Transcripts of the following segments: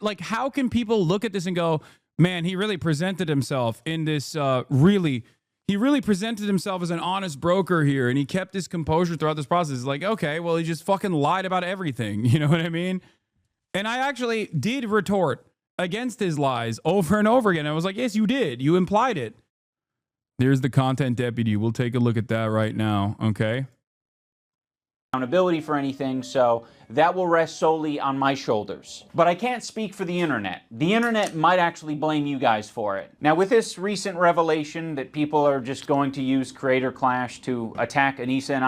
like, how can people look at this and go, man, he really presented himself in this he really presented himself as an honest broker here, and he kept his composure throughout this process. It's like, okay, well, he just fucking lied about everything. You know what I mean? And I actually did retort against his lies over and over again. I was like, yes, you did. You implied it. There's the content deputy. We'll take a look at that right now, okay? Accountability for anything, so that will rest solely on my shoulders. But I can't speak for the internet. The internet might actually blame you guys for it. Now, with this recent revelation that people are just going to use Creator Clash to attack Anissa and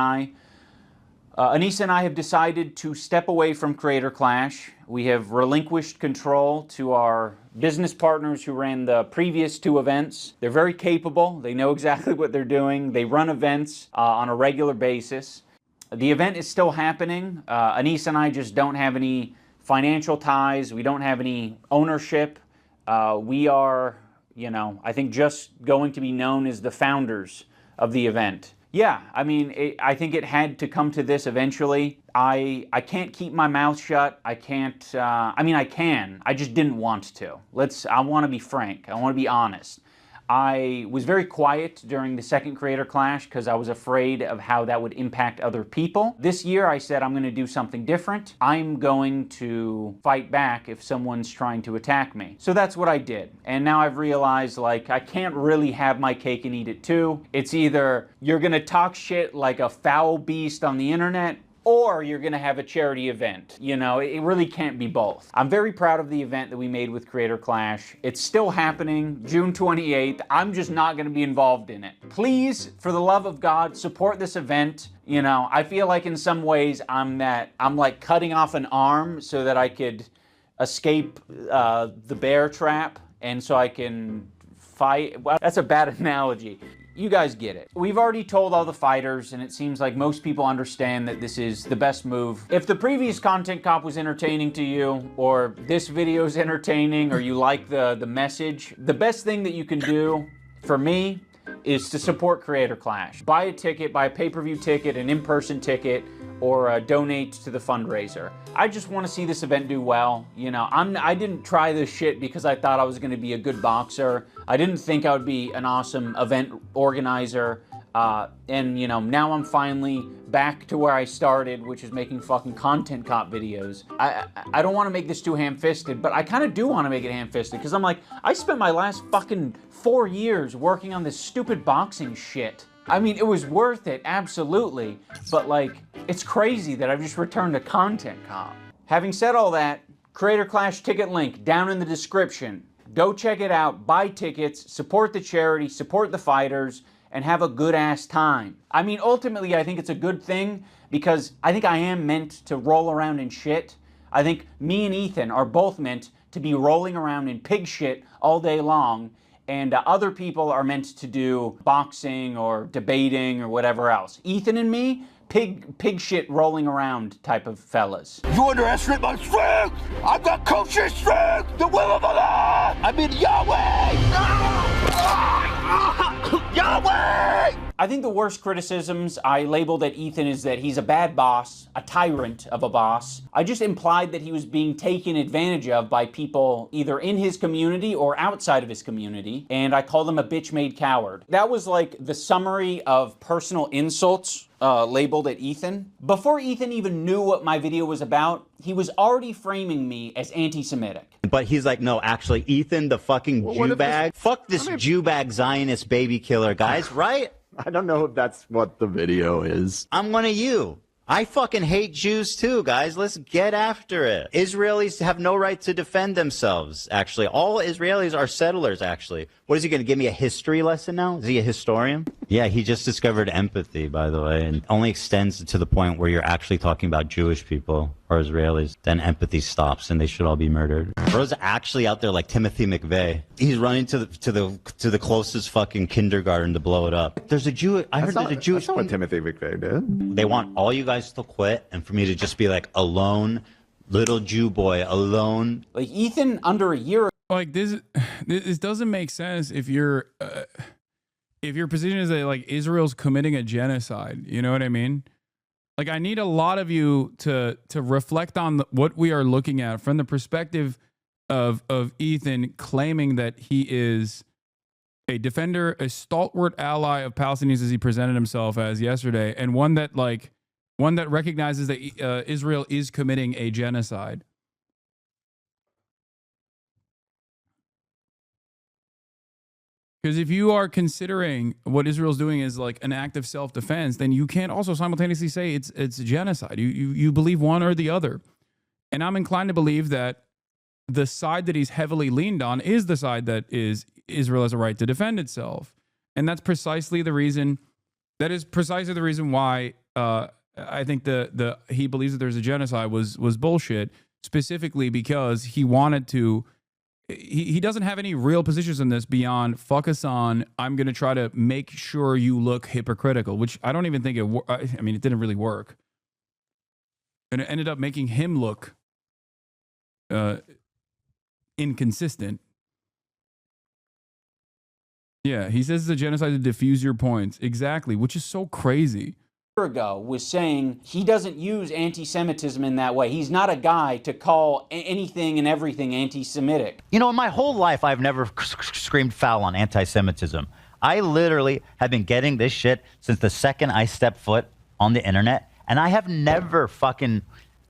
I have decided to step away from Creator Clash. We have relinquished control to our business partners who ran the previous 2 events. They're very capable. They know exactly what they're doing. They run events on a regular basis. The event is still happening. Anissa and I just don't have any financial ties. We don't have any ownership. We are, you know, I think just going to be known as the founders of the event. Yeah, I mean, I think it had to come to this eventually. I can't keep my mouth shut. I can't, I mean, I can. I just didn't want to. I want to be frank. I want to be honest. I was very quiet during the second Creator Clash because I was afraid of how that would impact other people. This year I said I'm going to do something different. I'm going to fight back if someone's trying to attack me. So that's what I did. And now I've realized, like, I can't really have my cake and eat it too. It's either you're going to talk shit like a foul beast on the internet, or you're going to have a charity event. You know, it really can't be both. I'm very proud of the event that we made with Creator Clash. It's still happening, June 28th. I'm just not going to be involved in it. Please, for the love of God, support this event. You know, I feel like in some ways I'm like cutting off an arm so that I could escape the bear trap, and so I can fight. Well, that's a bad analogy. You guys get it. We've already told all the fighters, and it seems like most people understand that this is the best move. If the previous content cop was entertaining to you, or this video is entertaining, or you like the message, the best thing that you can do for me is to support Creator Clash. Buy a ticket, buy a pay-per-view ticket, an in-person ticket, or donate to the fundraiser. I just want to see this event do well. You know, I didn't try this shit because I thought I was going to be a good boxer. I didn't think I would be an awesome event organizer. And, you know, now I'm finally back to where I started, which is making fucking content cop videos. I don't want to make this too ham-fisted, but I kind of do want to make it ham-fisted, because I'm like, I spent my last fucking 4 years working on this stupid boxing shit. I mean, it was worth it, absolutely, but like, it's crazy that I've just returned to content cop. Having said all that, Creator Clash ticket link down in the description. Go check it out, buy tickets, support the charity, support the fighters, and have a good-ass time. I mean, ultimately, I think it's a good thing, because I think I am meant to roll around in shit. I think me and Ethan are both meant to be rolling around in pig shit all day long, and other people are meant to do boxing or debating or whatever else. Ethan and me, pig shit rolling around type of fellas. You underestimate my strength! I've got coach's strength! The will of Allah! I mean Yahweh! Yahweh! I think the worst criticisms I labeled at Ethan is that he's a bad boss, a tyrant of a boss. I just implied that he was being taken advantage of by people either in his community or outside of his community, and I called him a bitch-made coward. That was like the summary of personal insults labeled at Ethan. Before Ethan even knew what my video was about, he was already framing me as anti-Semitic. But he's like, no, actually, Ethan, the fucking Jew bag. Fuck this Jew bag Zionist baby killer, guys, right? I don't know if that's what the video is. I'm one of you. I fucking hate Jews too, guys. Let's get after it. Israelis have no right to defend themselves, actually. All Israelis are settlers, actually. What is he going to give me a history lesson now? Is he a historian? Yeah, he just discovered empathy, by the way, and only extends to the point where you're actually talking about Jewish people or Israelis. Then empathy stops and they should all be murdered. Bro's actually out there like Timothy McVeigh. He's running to the closest fucking kindergarten to blow it up. There's a Jew. I heard there's a Jewish. That's not what Timothy McVeigh did. They want all you guys to quit and for me to just be like alone, little Jew boy, alone. Like Ethan under a year. Like this doesn't make sense if your position is that like Israel's committing a genocide. You know what I mean? Like I need a lot of you to reflect on what we are looking at from the perspective of Ethan claiming that he is a defender, a stalwart ally of Palestinians as he presented himself as yesterday, and one that recognizes that Israel is committing a genocide. Because if you are considering what Israel's doing is like an act of self-defense, then you can't also simultaneously say it's a genocide. You believe one or the other. And I'm inclined to believe that the side that he's heavily leaned on is the side that is Israel has a right to defend itself. And that's precisely the reason, why I think he believes that there's a genocide was bullshit, specifically because he wanted to. He doesn't have any real positions in this beyond fuck Hasan. I'm going to try to make sure you look hypocritical, which I don't even think it didn't really work. And it ended up making him look inconsistent. Yeah, he says it's a genocide to diffuse your points. Exactly, which is so crazy. Ago was saying he doesn't use anti-Semitism in that way. He's not a guy to call anything and everything anti-Semitic. You know, in my whole life, I've never screamed foul on anti-Semitism. I literally have been getting this shit since the second I stepped foot on the internet, and I have never fucking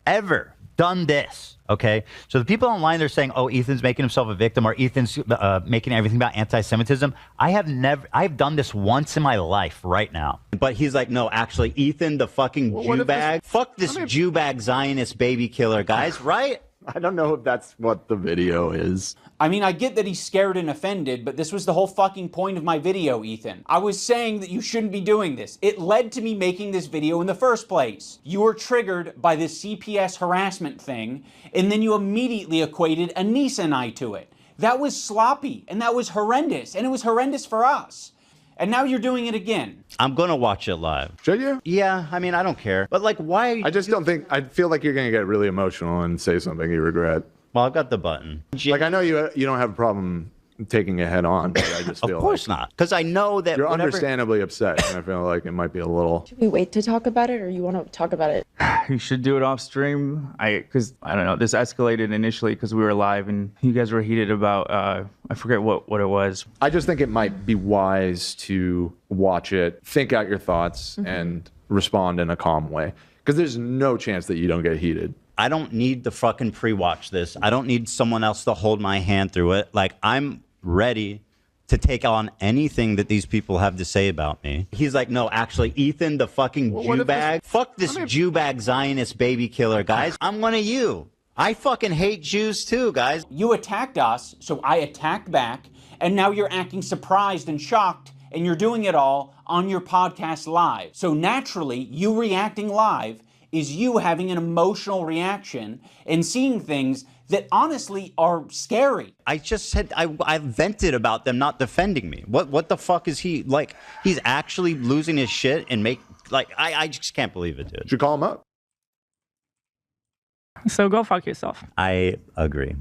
ever done this, okay? So the people online, they're saying, oh, Ethan's making himself a victim, or Ethan's making everything about anti-Semitism. I've done this once in my life right now. But he's like, no, actually, Ethan, the fucking Jew bag, fuck this Jew bag Zionist baby killer, guys, right? I don't know if that's what the video is. I mean, I get that he's scared and offended, but this was the whole fucking point of my video, Ethan. I was saying that you shouldn't be doing this. It led to me making this video in the first place. You were triggered by this CPS harassment thing, and then you immediately equated Anissa and I to it. That was sloppy, and that was horrendous, and it was horrendous for us. And now you're doing it again. I'm gonna watch it live. Should you? Yeah, I mean, I don't care. But like, why? I just don't think, I feel like you're going to get really emotional and say something you regret. Well, I've got the button. Like, I know you don't have a problem taking it head on, but I just feel Of course not. Because I know that you're understandably upset, and I feel like it might be a little... Should we wait to talk about it, or you want to talk about it? You should do it off stream. Because I don't know, this escalated initially because we were live and you guys were heated about, I forget what it was. I just think it might be wise to watch it, think out your thoughts, and respond in a calm way. Because there's no chance that you don't get heated. I don't need to fucking pre-watch this. I don't need someone else to hold my hand through it. Like, I'm ready to take on anything that these people have to say about me. He's like, no, actually, Ethan, the fucking Jew bag. Fuck this Jew bag Zionist baby killer, guys. I'm one of you. I fucking hate Jews too, guys. You attacked us, so I attacked back, and now you're acting surprised and shocked, and you're doing it all on your podcast live. So naturally, you reacting live is you having an emotional reaction and seeing things that honestly are scary. I just said I vented about them not defending me. What the fuck is he like? He's actually losing his shit and I just can't believe it, dude. Should you call him up? So go fuck yourself. I agree.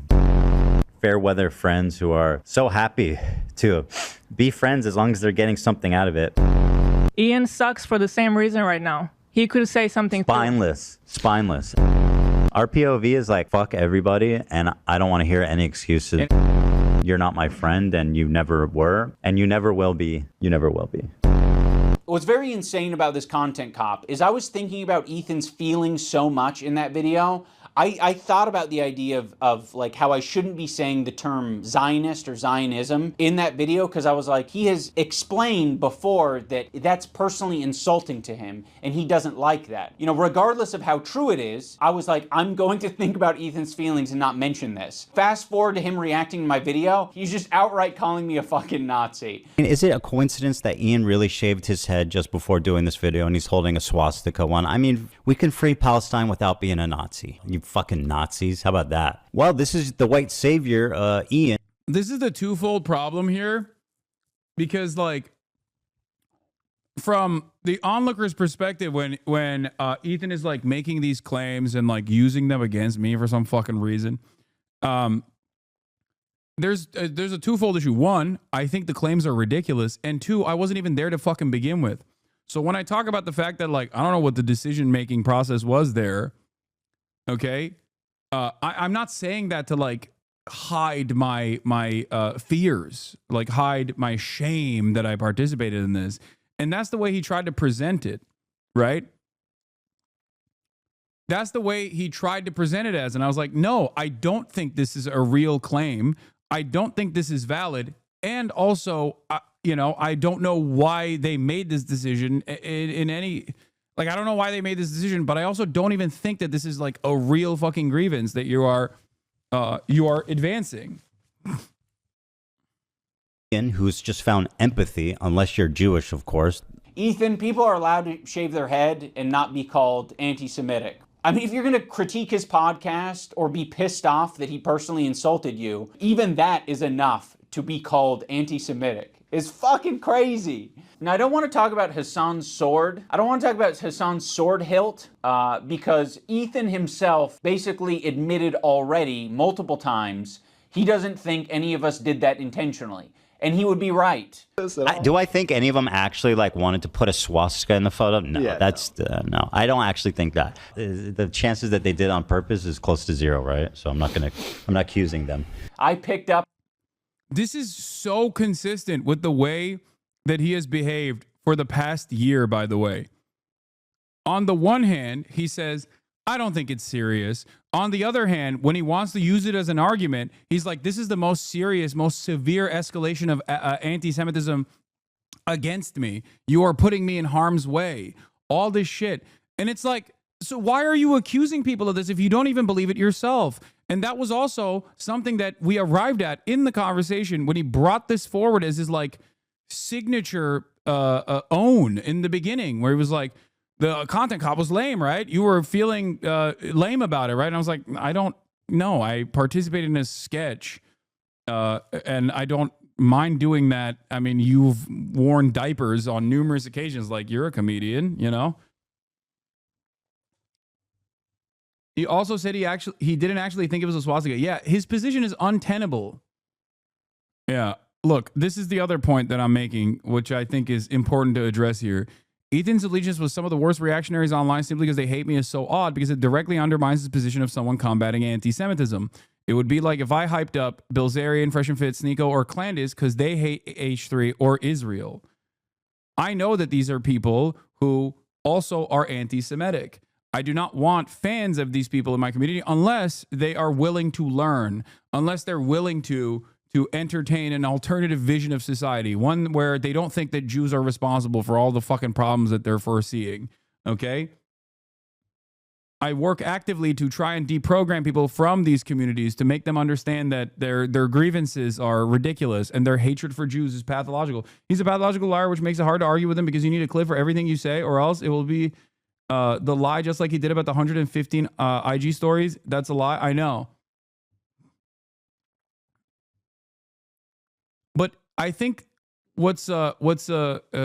Fair weather friends who are so happy to be friends as long as they're getting something out of it. Ian sucks for the same reason right now. He could say something spineless. Our POV is like, fuck everybody, and I don't want to hear any excuses. You're not my friend, and you never were, and you never will be. You never will be. What's very insane about this content cop is I was thinking about Ethan's feelings so much in that video. I thought about the idea of like how I shouldn't be saying the term Zionist or Zionism in that video, because I was like, he has explained before that that's personally insulting to him and he doesn't like that. You know, regardless of how true it is, I was like, I'm going to think about Ethan's feelings and not mention this. Fast forward to him reacting to my video, he's just outright calling me a fucking Nazi. Is it a coincidence that Ian really shaved his head just before doing this video and he's holding a swastika one? I mean, we can free Palestine without being a Nazi. You fucking Nazis. How about that? Well, this is the white savior, Ian. This is the twofold problem here, because like from the onlooker's perspective, when Ethan is like making these claims and like using them against me for some fucking reason, there's a twofold issue. One, I think the claims are ridiculous, and two, I wasn't even there to fucking begin with. So when I talk about the fact that like I don't know what the decision making process was there. Okay, I'm not saying that to like hide my fears, like hide my shame that I participated in this. And that's the way he tried to present it, right? That's the way he tried to present it as. And I was like, no, I don't think this is a real claim. I don't think this is valid. And also, I don't know why they made this decision in any, like, I don't know why they made this decision, but I also don't even think that this is like a real fucking grievance that you are advancing. Who's just found empathy, unless you're Jewish, of course. Ethan, people are allowed to shave their head and not be called anti-Semitic. I mean, if you're going to critique his podcast or be pissed off that he personally insulted you, even that is enough to be called anti-Semitic. It's fucking crazy. Now, I don't want to talk about Hasan's sword. I don't want to talk about Hasan's sword hilt because Ethan himself basically admitted already multiple times he doesn't think any of us did that intentionally. And he would be right. Do I think any of them actually like wanted to put a swastika in the photo? No, Yeah, no. I don't actually think that. The chances that they did on purpose is close to zero, right? So I'm not accusing them. I picked up. This is so consistent with the way that he has behaved for the past year, by the way. On the one hand, he says, I don't think it's serious. On the other hand, when he wants to use it as an argument, he's like, this is the most serious, most severe escalation of anti-Semitism against me. You are putting me in harm's way. All this shit. And it's like, so why are you accusing people of this if you don't even believe it yourself? And that was also something that we arrived at in the conversation when he brought this forward as his like signature own in the beginning, where he was like, the content cop was lame, right? You were feeling lame about it, right? And I was like, I don't know. I participated in a sketch and I don't mind doing that. I mean, you've worn diapers on numerous occasions. Like, you're a comedian, you know? He also said he didn't actually think it was a swastika. Yeah, his position is untenable. Yeah, look, this is the other point that I'm making, which I think is important to address here. Ethan's allegiance with some of the worst reactionaries online simply because they hate me is so odd because it directly undermines his position of someone combating anti-Semitism. It would be like if I hyped up Bilzerian, Fresh and Fit, Sneeko, or Clandis because they hate H3 or Israel. I know that these are people who also are anti-Semitic. I do not want fans of these people in my community unless they are willing to learn, unless they're willing to entertain an alternative vision of society, one where they don't think that Jews are responsible for all the fucking problems that they're foreseeing, okay? I work actively to try and deprogram people from these communities to make them understand that their grievances are ridiculous and their hatred for Jews is pathological. He's a pathological liar, which makes it hard to argue with him because you need a clip for everything you say, or else it will be the lie, just like he did about the 115 IG stories. That's a lie. I know. But I think what's really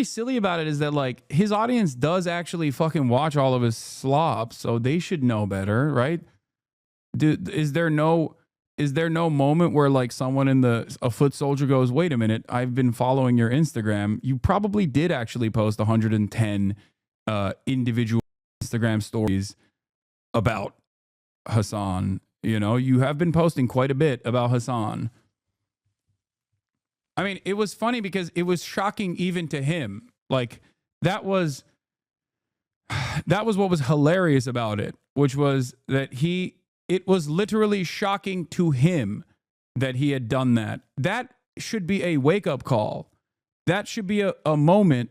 silly about it is that like his audience does actually fucking watch all of his slop, so they should know better, right? Is there no moment where like someone a foot soldier goes, wait a minute, I've been following your Instagram. You probably did actually post 110 individual Instagram stories about Hasan. You know, you have been posting quite a bit about Hasan. I mean, it was funny because it was shocking even to him. Like, that was what was hilarious about it, which was that it was literally shocking to him that he had done that. That should be a wake-up call. That should be a moment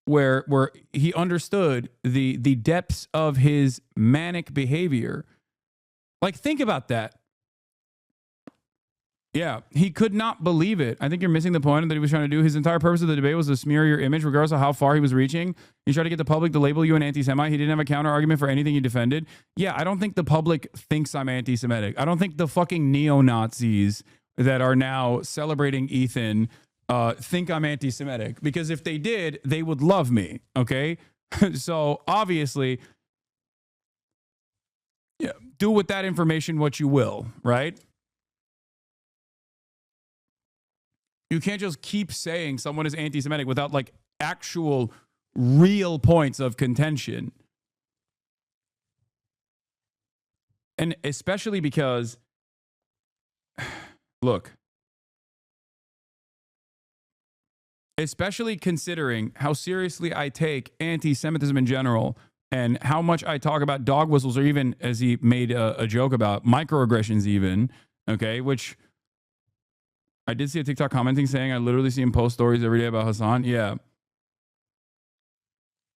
where he understood the depths of his manic behavior. Like, think about that. Yeah, he could not believe it. I think you're missing the point that he was trying to do. His entire purpose of the debate was to smear your image, regardless of how far he was reaching. He tried to get the public to label you an anti-Semite. He didn't have a counter argument for anything he defended. Yeah, I don't think the public thinks I'm anti-Semitic. I don't think the fucking neo-Nazis that are now celebrating Ethan think I'm anti-Semitic. Because if they did, they would love me, okay? So, obviously, yeah, do with that information what you will, right? You can't just keep saying someone is anti-Semitic without like actual real points of contention. And especially because, look, especially considering how seriously I take anti-Semitism in general and how much I talk about dog whistles, or even, as he made a joke about, microaggressions even, okay, which I did see a TikTok commenting saying I literally see him post stories every day about Hasan. Yeah.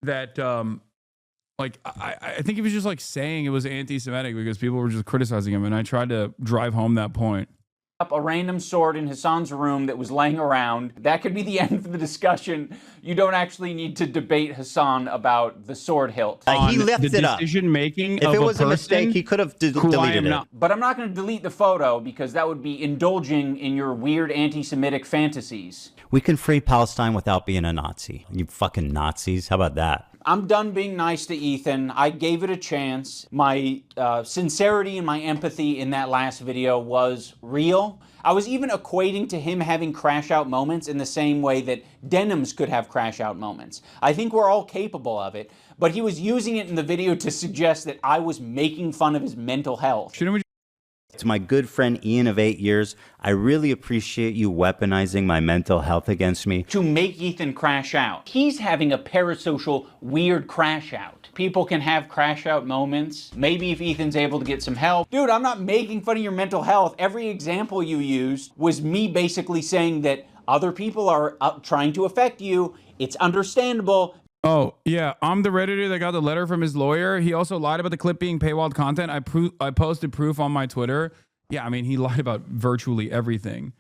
That, like, I think he was just like saying it was anti-Semitic because people were just criticizing him, and I tried to drive home that point. A random sword in Hasan's room that was laying around. That could be the end of the discussion. You don't actually need to debate Hasan about the sword hilt. He left it up. Decision making. If it was a mistake, he could have deleted it. But I'm not going to delete the photo because that would be indulging in your weird anti-Semitic fantasies. We can free Palestine without being a Nazi. You fucking Nazis. How about that? I'm done being nice to Ethan. I gave it a chance. My sincerity and my empathy in that last video was real. I was even equating to him having crash out moments in the same way that denims could have crash out moments. I think we're all capable of it, but he was using it in the video to suggest that I was making fun of his mental health. Shouldn't we? To my good friend Ian of 8 years, I really appreciate you weaponizing my mental health against me. To make Ethan crash out. He's having a parasocial weird crash out. People can have crash out moments. Maybe if Ethan's able to get some help. Dude, I'm not making fun of your mental health. Every example you used was me basically saying that other people are trying to affect you. It's understandable. Oh, yeah. I'm the Redditor that got the letter from his lawyer. He also lied about the clip being paywalled content. I posted proof on my Twitter. Yeah, I mean, he lied about virtually everything.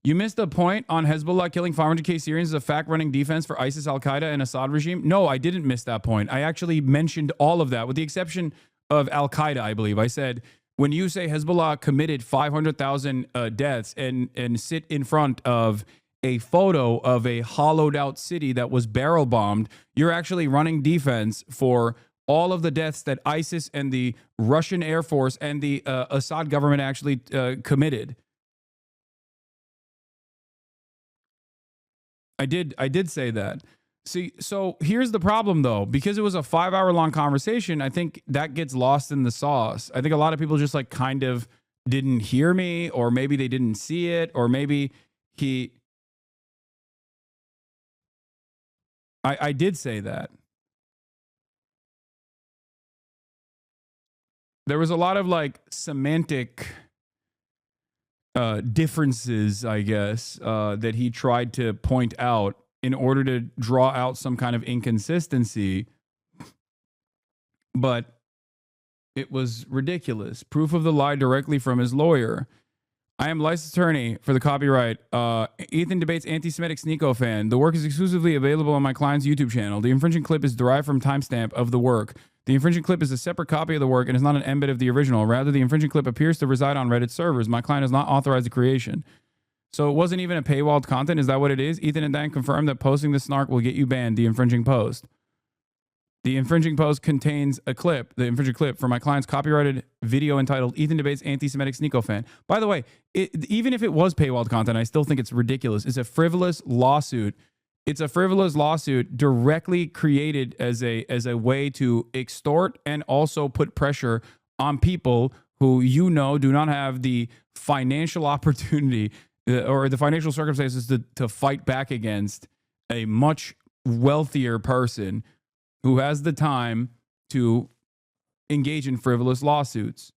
You missed the point on Hezbollah killing 500K Syrians as a fact-running defense for ISIS, Al-Qaeda, and Assad regime. No, I didn't miss that point. I actually mentioned all of that, with the exception of Al-Qaeda, I believe. I said, when you say Hezbollah committed 500,000 deaths and sit in front of a photo of a hollowed out city that was barrel bombed, you're actually running defense for all of the deaths that ISIS and the Russian Air Force and the Assad government actually committed. I did say that. See, so here's the problem though, because it was a 5-hour long conversation, I think that gets lost in the sauce. I think a lot of people just like kind of didn't hear me, or maybe they didn't see it, or maybe I did say that. There was a lot of like semantic differences, I guess, that he tried to point out in order to draw out some kind of inconsistency. But it was ridiculous. Proof of the lie directly from his lawyer. I am licensed attorney for the copyright. Ethan debates anti-Semitic Sneeko fan. The work is exclusively available on my client's YouTube channel. The infringing clip is derived from timestamp of the work. The infringing clip is a separate copy of the work and is not an embed of the original. Rather, the infringing clip appears to reside on Reddit servers. My client has not authorized the creation. So it wasn't even a paywalled content. Is that what it is? Ethan and Dan confirmed that posting the snark will get you banned. The infringing post. The infringing post contains a clip, the infringing clip, for my client's copyrighted video entitled Ethan Debates Anti-Semitic Sneeko Fan. By the way, even if it was paywalled content, I still think it's ridiculous. It's a frivolous lawsuit. It's a frivolous lawsuit directly created as a way to extort and also put pressure on people who, you know, do not have the financial opportunity or the financial circumstances to fight back against a much wealthier person who has the time to engage in frivolous lawsuits.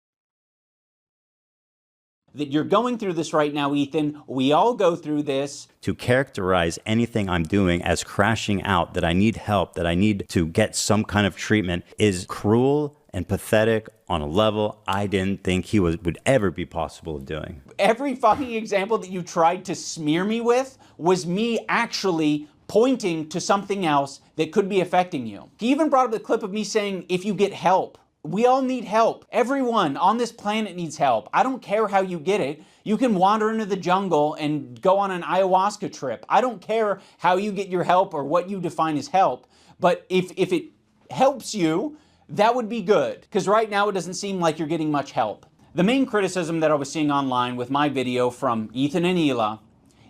That you're going through this right now, Ethan. We all go through this. To characterize anything I'm doing as crashing out, that I need help, that I need to get some kind of treatment, is cruel and pathetic on a level I didn't think would ever be possible of doing. Every fucking example that you tried to smear me with was me actually pointing to something else that could be affecting you. He even brought up the clip of me saying, if you get help. We all need help. Everyone on this planet needs help. I don't care how you get it. You can wander into the jungle and go on an ayahuasca trip. I don't care how you get your help or what you define as help. But if it helps you, that would be good. Because right now it doesn't seem like you're getting much help. The main criticism that I was seeing online with my video from Ethan and Hila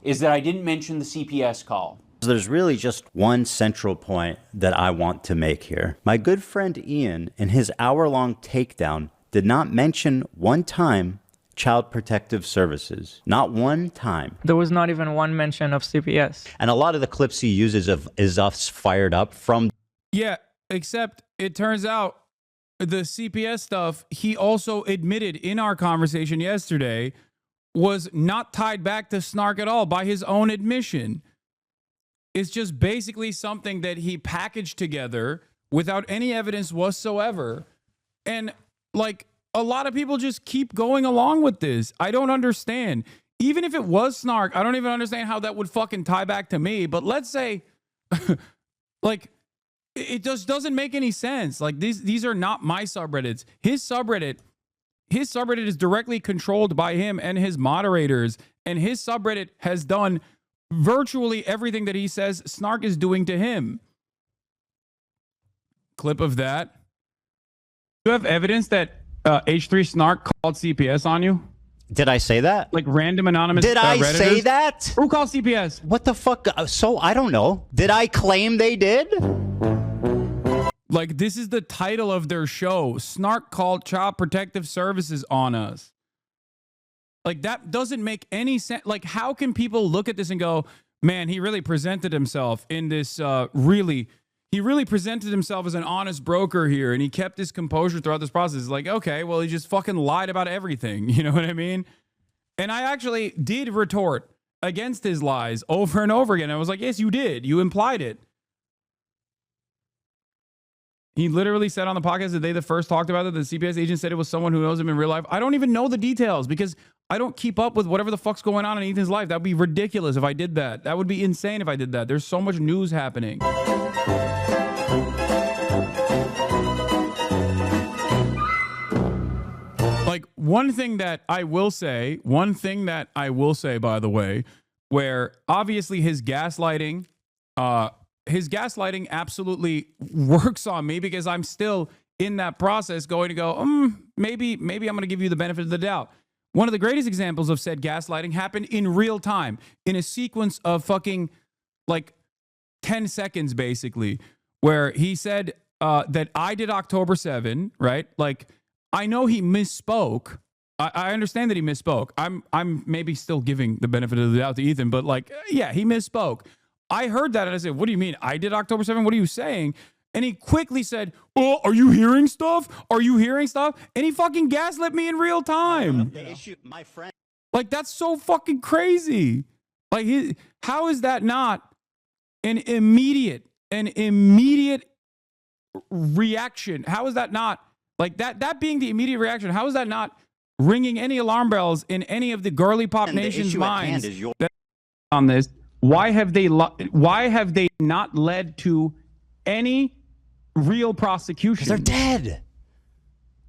is that I didn't mention the CPS call. There's really just one central point that I want to make here. My good friend Ian, in his hour-long takedown, did not mention one time Child Protective Services. Not one time. There was not even one mention of CPS. And a lot of the clips he uses is us fired up from. Yeah, except it turns out the CPS stuff, he also admitted in our conversation yesterday, was not tied back to Snark at all by his own admission. It's just basically something that he packaged together without any evidence whatsoever. And like, a lot of people just keep going along with this. I don't understand. Even if it was Snark, I don't even understand how that would fucking tie back to me. But let's say, like, it just doesn't make any sense. Like, these are not my subreddits. His subreddit is directly controlled by him and his moderators. And his subreddit has done virtually everything that he says Snark is doing to him. Clip of that. You have evidence that H3 Snark called CPS on you? Did I say that? Like random anonymous Did I Redditors? say that? Who called CPS? What the fuck? So I don't know. Did I claim they did? Like, this is the title of their show. Snark called Child Protective Services on us. Like, that doesn't make any sense. Like, how can people look at this and go, man, he really presented himself in this he really presented himself as an honest broker here, and he kept his composure throughout this process. It's like, okay, well, he just fucking lied about everything. You know what I mean? And I actually did retort against his lies over and over again. I was like, yes, you did. You implied it. He literally said on the podcast that they the first talked about it. The CPS agent said it was someone who knows him in real life. I don't even know the details because I don't keep up with whatever the fuck's going on in Ethan's life. That would be ridiculous if I did that. That would be insane if I did that. There's so much news happening. Like, one thing that I will say, by the way, where obviously his gaslighting absolutely works on me because I'm still in that process going to go, maybe I'm going to give you the benefit of the doubt. One of the greatest examples of said gaslighting happened in real time, in a sequence of fucking like 10 seconds, basically, where he said that I did October 7, right? Like, I know he misspoke. I understand that he misspoke. I'm maybe still giving the benefit of the doubt to Ethan, but like, yeah, he misspoke. I heard that and I said, what do you mean? I did October 7? What are you saying? And he quickly said, oh, are you hearing stuff? Are you hearing stuff? And he fucking gaslit me in real time. The issue, my friend. Like, that's so fucking crazy. Like, how is that not an immediate reaction? How is that not, like, that being the immediate reaction, how is that not ringing any alarm bells in any of the girly pop nation's minds on this? Why have they not led to any real prosecution? They're dead.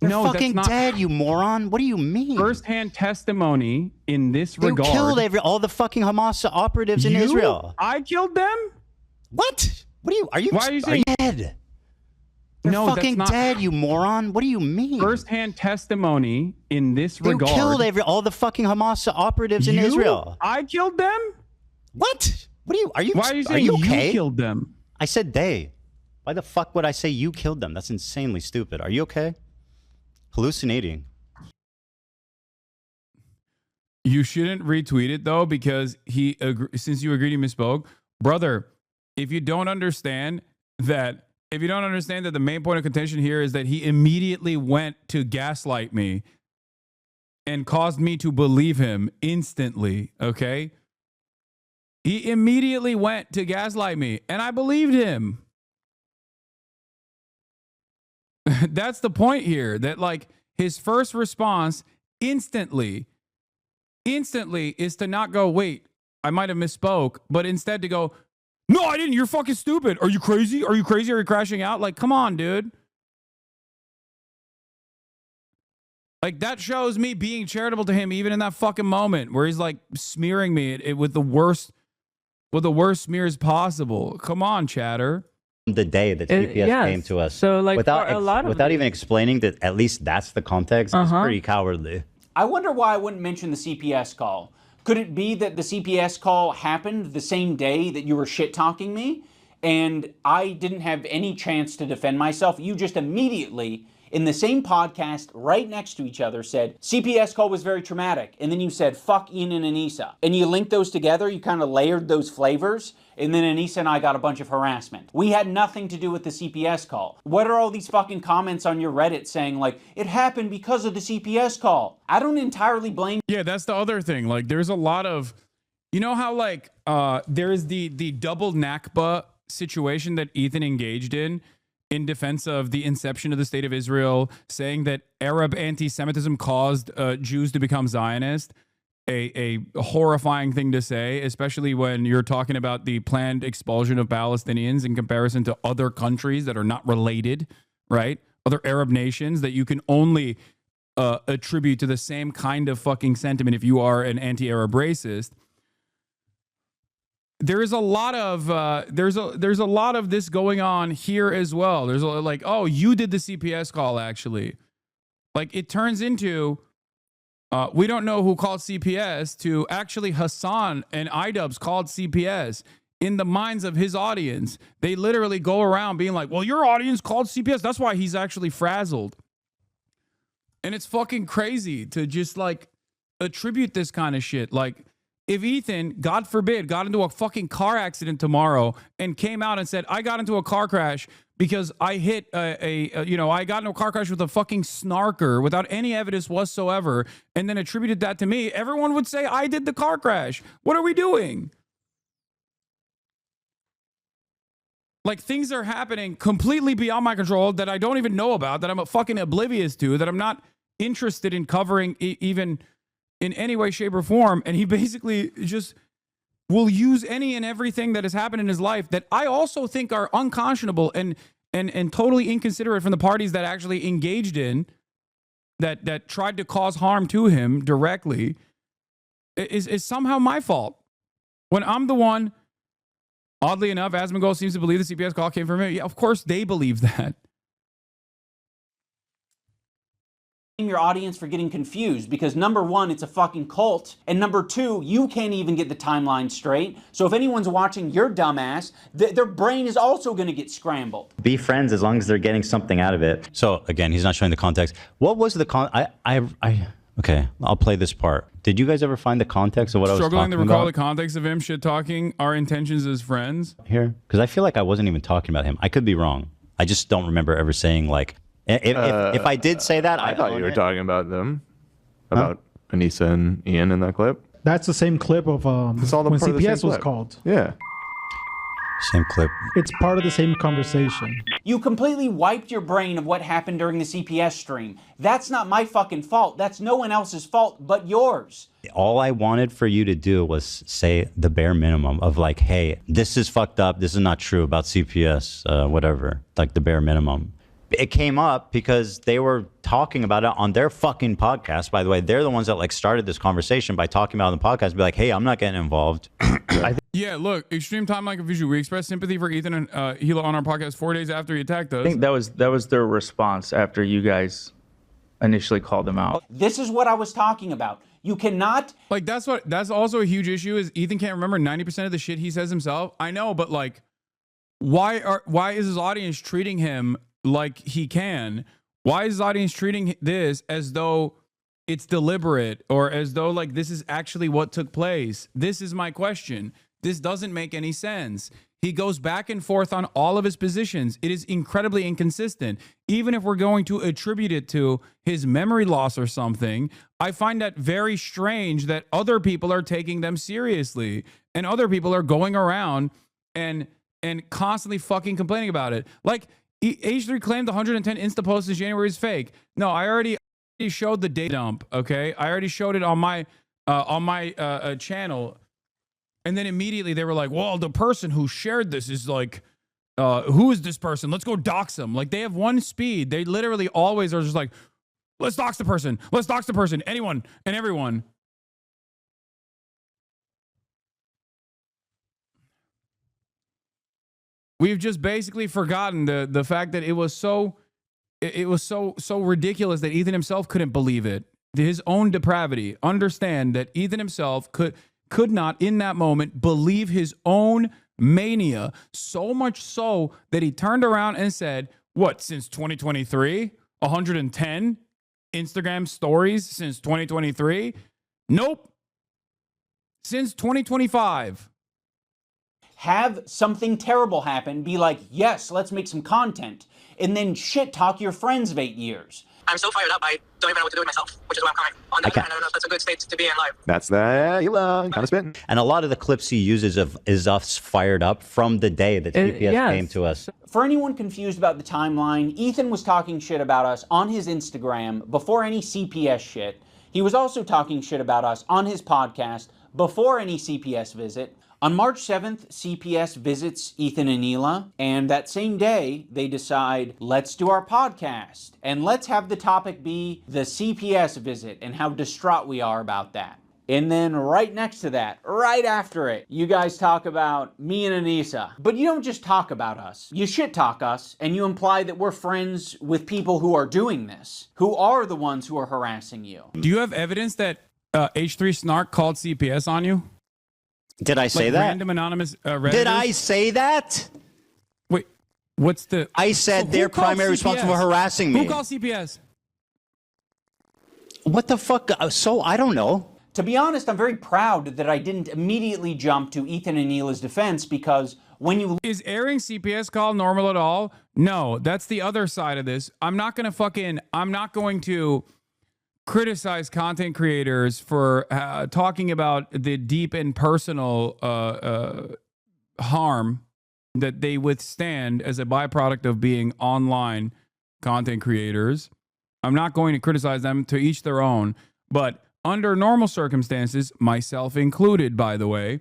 They're fucking dead, you moron. What do you mean? First-hand testimony in this regard. They killed all the fucking Hamas operatives in Israel. I killed them? What? Why are you saying dead? They're fucking dead, you moron. What do you mean? First-hand testimony in this regard. They killed all the fucking Hamas operatives in Israel. I killed them? What? Why are you saying you okay? You killed them? I said they. Why the fuck would I say you killed them? That's insanely stupid. Are you okay? Hallucinating. You shouldn't retweet it though, because since you agreed he misspoke, brother. If you don't understand that the main point of contention here is that he immediately went to gaslight me and caused me to believe him instantly. Okay. He immediately went to gaslight me, and I believed him. That's the point here, that like his first response instantly is to not go, wait, I might have misspoke, but instead to go, no, I didn't. You're fucking stupid. Are you crazy? Are you crazy? Are you crashing out? Like, come on, dude. Like, that shows me being charitable to him even in that fucking moment where he's like smearing me with the worst smears possible. Come on, chatter. The day that CPS came to us, so like without even explaining that at least that's the context, it's pretty cowardly. I wonder why I wouldn't mention the CPS call. Could it be that the CPS call happened the same day that you were shit-talking me, and I didn't have any chance to defend myself? You just immediately in the same podcast right next to each other said, CPS call was very traumatic. And then you said, fuck Ian and Anissa. And you linked those together, you kind of layered those flavors. And then Anissa and I got a bunch of harassment. We had nothing to do with the CPS call. What are all these fucking comments on your Reddit saying like, it happened because of the CPS call? I don't entirely blame. Yeah, that's the other thing. Like, there's a lot of, you know how like there's the double Nakba situation that Ethan engaged in defense of the inception of the state of Israel, saying that Arab anti-Semitism caused Jews to become Zionist. A horrifying thing to say, especially when you're talking about the planned expulsion of Palestinians in comparison to other countries that are not related, right? Other Arab nations that you can only attribute to the same kind of fucking sentiment if you are an anti-Arab racist. There is a lot of there's a lot of this going on here as well. There's like, oh, you did the CPS call actually. Like, it turns into we don't know who called CPS to actually Hasan and iDubbz called CPS in the minds of his audience. They literally go around being like, well, your audience called CPS. That's why he's actually frazzled. And it's fucking crazy to just like attribute this kind of shit. Like, if Ethan, God forbid, got into a fucking car accident tomorrow and came out and said, I got into a car crash because I hit I got into a car crash with a fucking snarker without any evidence whatsoever, and then attributed that to me, everyone would say I did the car crash. What are we doing? Like, things are happening completely beyond my control that I don't even know about, that I'm fucking oblivious to, that I'm not interested in covering even in any way, shape, or form. And he basically just will use any and everything that has happened in his life that I also think are unconscionable and totally inconsiderate from the parties that actually engaged in, that tried to cause harm to him directly, is somehow my fault. When I'm the one, oddly enough, Asmongold seems to believe the CPS call came from him. Yeah, of course they believe that. Your audience for getting confused, because number one, it's a fucking cult, and number two, you can't even get the timeline straight. So if anyone's watching your dumbass, their brain is also going to get scrambled. Be friends as long as they're getting something out of it. So again, he's not showing the context. What was the okay, I'll play this part. Did you guys ever find the context of what I was talking about? Struggling to recall the context of him shit talking our intentions as friends here, because I feel like I wasn't even talking about him. I could be wrong. I just don't remember ever saying like. If I did say that, I thought you were talking about them, about Anissa and Ian in that clip. That's the same clip of it's all the when part of the CPS same was clip. called. Yeah. Same clip. It's part of the same conversation. You completely wiped your brain of what happened during the CPS stream. That's not my fucking fault. That's no one else's fault but yours. All I wanted for you to do was say the bare minimum of like, hey, this is fucked up. This is not true about CPS, whatever. Like the bare minimum. It came up because they were talking about it on their fucking podcast. By the way, they're the ones that like started this conversation by talking about it on the podcast. Be like, hey, I'm not getting involved. Yeah, look, extreme timeline confusion. We expressed sympathy for Ethan and Hila on our podcast 4 days after he attacked us. I think that was their response after you guys initially called them out. This is what I was talking about. You cannot. Like, that's also a huge issue is Ethan can't remember 90% of the shit he says himself. I know, but like, why is his audience treating him like he can? Why is his audience treating this as though it's deliberate or as though like this is actually what took place? This is my question. This doesn't make any sense. He goes back and forth on all of his positions. It is incredibly inconsistent. Even if we're going to attribute it to his memory loss or something, I find that very strange that other people are taking them seriously and other people are going around and constantly fucking complaining about it. Like, H3 claimed the 110 Insta posts in January is fake. No, I already showed the data dump, okay? I already showed it on my channel. And then immediately they were like, well, the person who shared this is like, who is this person? Let's go dox them. Like, they have one speed. They literally always are just like, let's dox the person. Let's dox the person. Anyone and everyone. We've just basically forgotten the fact that it was so ridiculous that Ethan himself couldn't believe it. His own depravity. Understand that Ethan himself could not in that moment believe his own mania, so much so that he turned around and said, what, since 2023? 110 Instagram stories since 2023? Nope. Since 2025. Have something terrible happen, be like, yes, let's make some content, and then shit talk your friends of 8 years. I'm so fired up, I don't even know what to do with myself, which is why I'm crying. On the other hand, I don't know if that's a good state to be in life. That's that. Elon kind of spitting. And a lot of the clips he uses is us fired up from the day that CPS came to us. For anyone confused about the timeline, Ethan was talking shit about us on his Instagram before any CPS shit. He was also talking shit about us on his podcast before any CPS visit. On March 7th, CPS visits Ethan and Hila, and that same day, they decide, let's do our podcast, and let's have the topic be the CPS visit and how distraught we are about that. And then right next to that, right after it, you guys talk about me and Anissa. But you don't just talk about us. You shit talk us, and you imply that we're friends with people who are doing this, who are the ones who are harassing you. Do you have evidence that H3 Snark called CPS on you? Did I say like that? Random anonymous Redditors? Did I say that? Wait, what's the... I said So they're who called primary CPS? responsible for harassing me. Who called CPS? What the fuck? So, I don't know. To be honest, I'm very proud that I didn't immediately jump to Ethan and Hila's defense, because when you... Is airing CPS call normal at all? No, that's the other side of this. I'm not going to criticize content creators for talking about the deep and personal harm that they withstand as a byproduct of being online content creators. I'm not going to criticize them, to each their own, but under normal circumstances, myself included, by the way,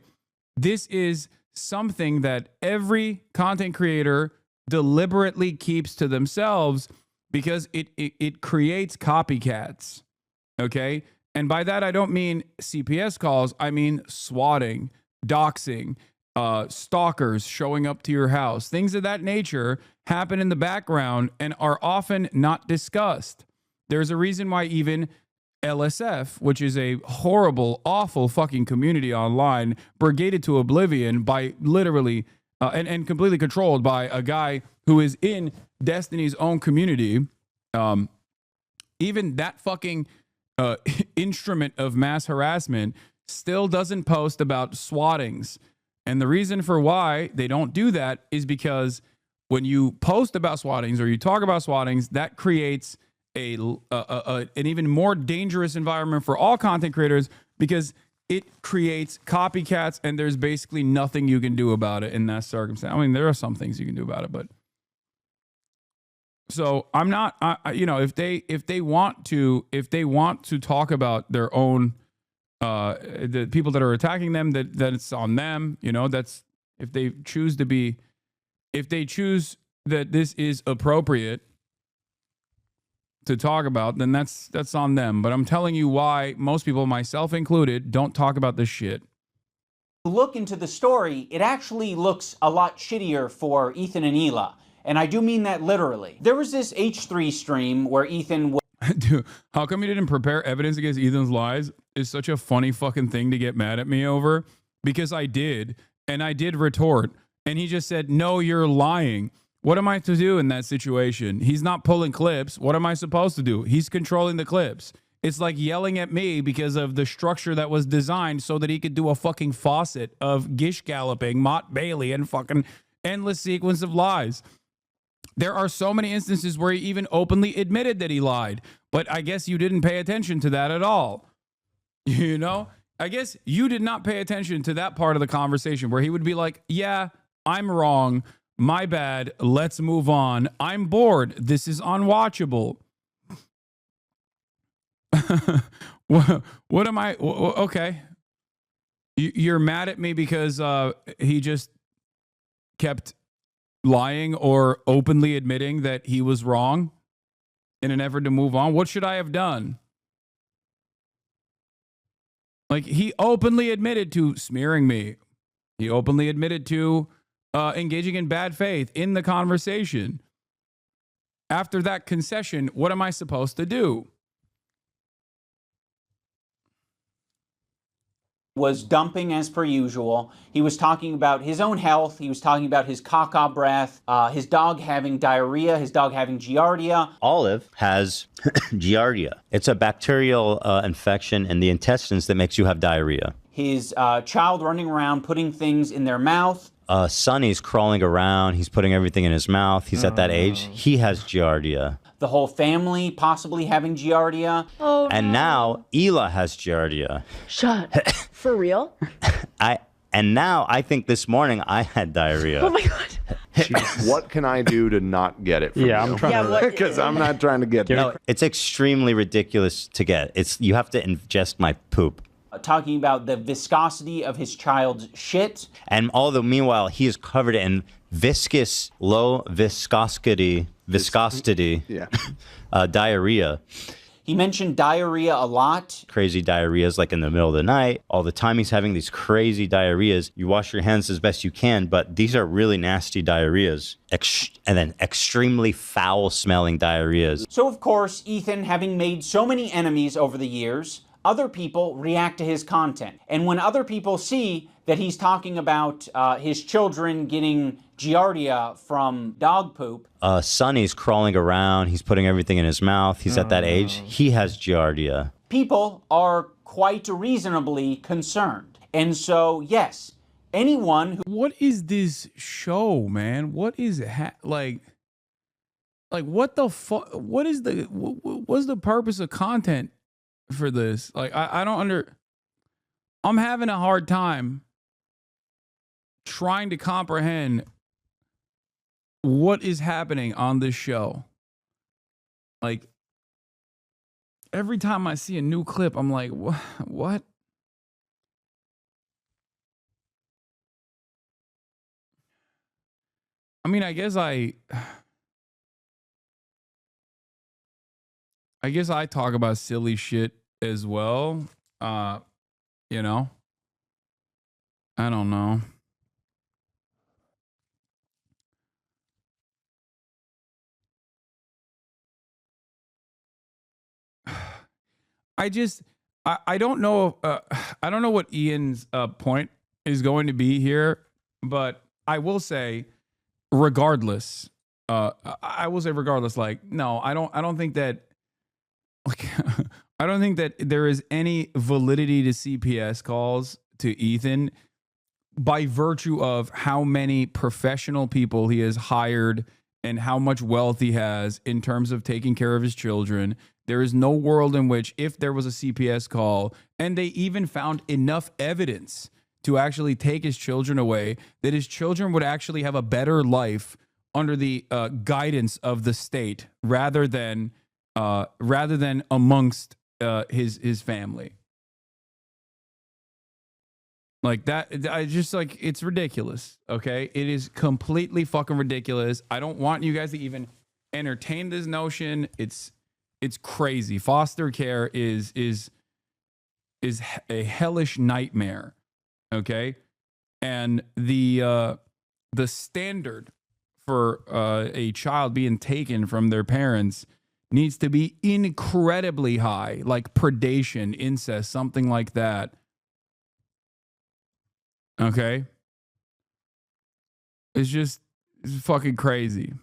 this is something that every content creator deliberately keeps to themselves because it creates copycats. Okay. And by that, I don't mean CPS calls. I mean swatting, doxing, stalkers showing up to your house. Things of that nature happen in the background and are often not discussed. There's a reason why even LSF, which is a horrible, awful fucking community online, brigaded to oblivion by literally and completely controlled by a guy who is in Destiny's own community. Even that fucking instrument of mass harassment still doesn't post about swattings. And the reason for why they don't do that is because when you post about swattings or you talk about swattings, that creates an even more dangerous environment for all content creators, because it creates copycats and there's basically nothing you can do about it in that circumstance. I mean, there are some things you can do about it, but so I'm not, if they want to talk about their own, the people that are attacking them, that it's on them, that's, if they choose that this is appropriate to talk about, then that's on them. But I'm telling you why most people, myself included, don't talk about this shit. Look into the story, it actually looks a lot shittier for Ethan and Hila. And I do mean that literally. There was this H3 stream where Ethan... Dude, how come you didn't prepare evidence against Ethan's lies? Is such a funny fucking thing to get mad at me over. Because I did. And I did retort. And he just said, no, you're lying. What am I to do in that situation? He's not pulling clips. What am I supposed to do? He's controlling the clips. It's like yelling at me because of the structure that was designed so that he could do a fucking faucet of Gish galloping, Mott Bailey, and fucking endless sequence of lies. There are so many instances where he even openly admitted that he lied. But I guess you didn't pay attention to that at all. I guess you did not pay attention to that part of the conversation where he would be like, yeah, I'm wrong. My bad. Let's move on. I'm bored. This is unwatchable. What am I? Okay. You're mad at me because he just kept lying or openly admitting that he was wrong in an effort to move on. What should I have done? Like, he openly admitted to smearing me. He openly admitted to engaging in bad faith in the conversation. After that concession, what am I supposed to do? was dumping as per usual. He was talking about his own health. He was talking about his caca breath, his dog having diarrhea, his dog having giardia. Olive has giardia. It's a bacterial infection in the intestines that makes you have diarrhea. His child running around putting things in their mouth. Sonny's crawling around. He's putting everything in his mouth. He's at that age. He has giardia. The whole family possibly having giardia. Oh, And now Ela has giardia. Shut. For real? Now I think this morning I had diarrhea. Oh my god. What can I do to not get it from you? I'm trying Yeah, to. what? Because I'm not trying to get No, it's extremely ridiculous to get. You have to ingest my poop. Talking about the viscosity of his child's shit. And although meanwhile he is covered in viscous, low viscosity Yeah. diarrhea. He mentioned diarrhea a lot. Crazy diarrheas like in the middle of the night. All the time he's having these crazy diarrheas. You wash your hands as best you can, but these are really nasty diarrheas. And then extremely foul smelling diarrheas. So of course, Ethan, having made so many enemies over the years, other people react to his content. And when other people see that he's talking about his children getting giardia from dog poop. Sonny's crawling around. He's putting everything in his mouth. He's at that age. He has giardia. People are quite reasonably concerned. And so, yes, anyone who... What is this show, man? What is like what the fuck? What's the purpose of content for this? Like, I don't I'm having a hard time trying to comprehend what is happening on this show. Like, every time I see a new clip, I'm like, what? I mean, I guess I talk about silly shit as well. You know, I don't know. I don't know. I don't know what Ian's point is going to be here, but I will say, regardless, like, no, I don't think that, like, I don't think that there is any validity to CPS calls to Ethan by virtue of how many professional people he has hired and how much wealth he has in terms of taking care of his children. There is no world in which, if there was a CPS call and they even found enough evidence to actually take his children away, that his children would actually have a better life under the guidance of the state rather than amongst his family. Like that, I just, like, it's ridiculous. Okay, it is completely fucking ridiculous. I don't want you guys to even entertain this notion. It's crazy. Foster care is a hellish nightmare. Okay, and the standard for a child being taken from their parents needs to be incredibly high, like predation, incest, something like that. Okay, it's fucking crazy.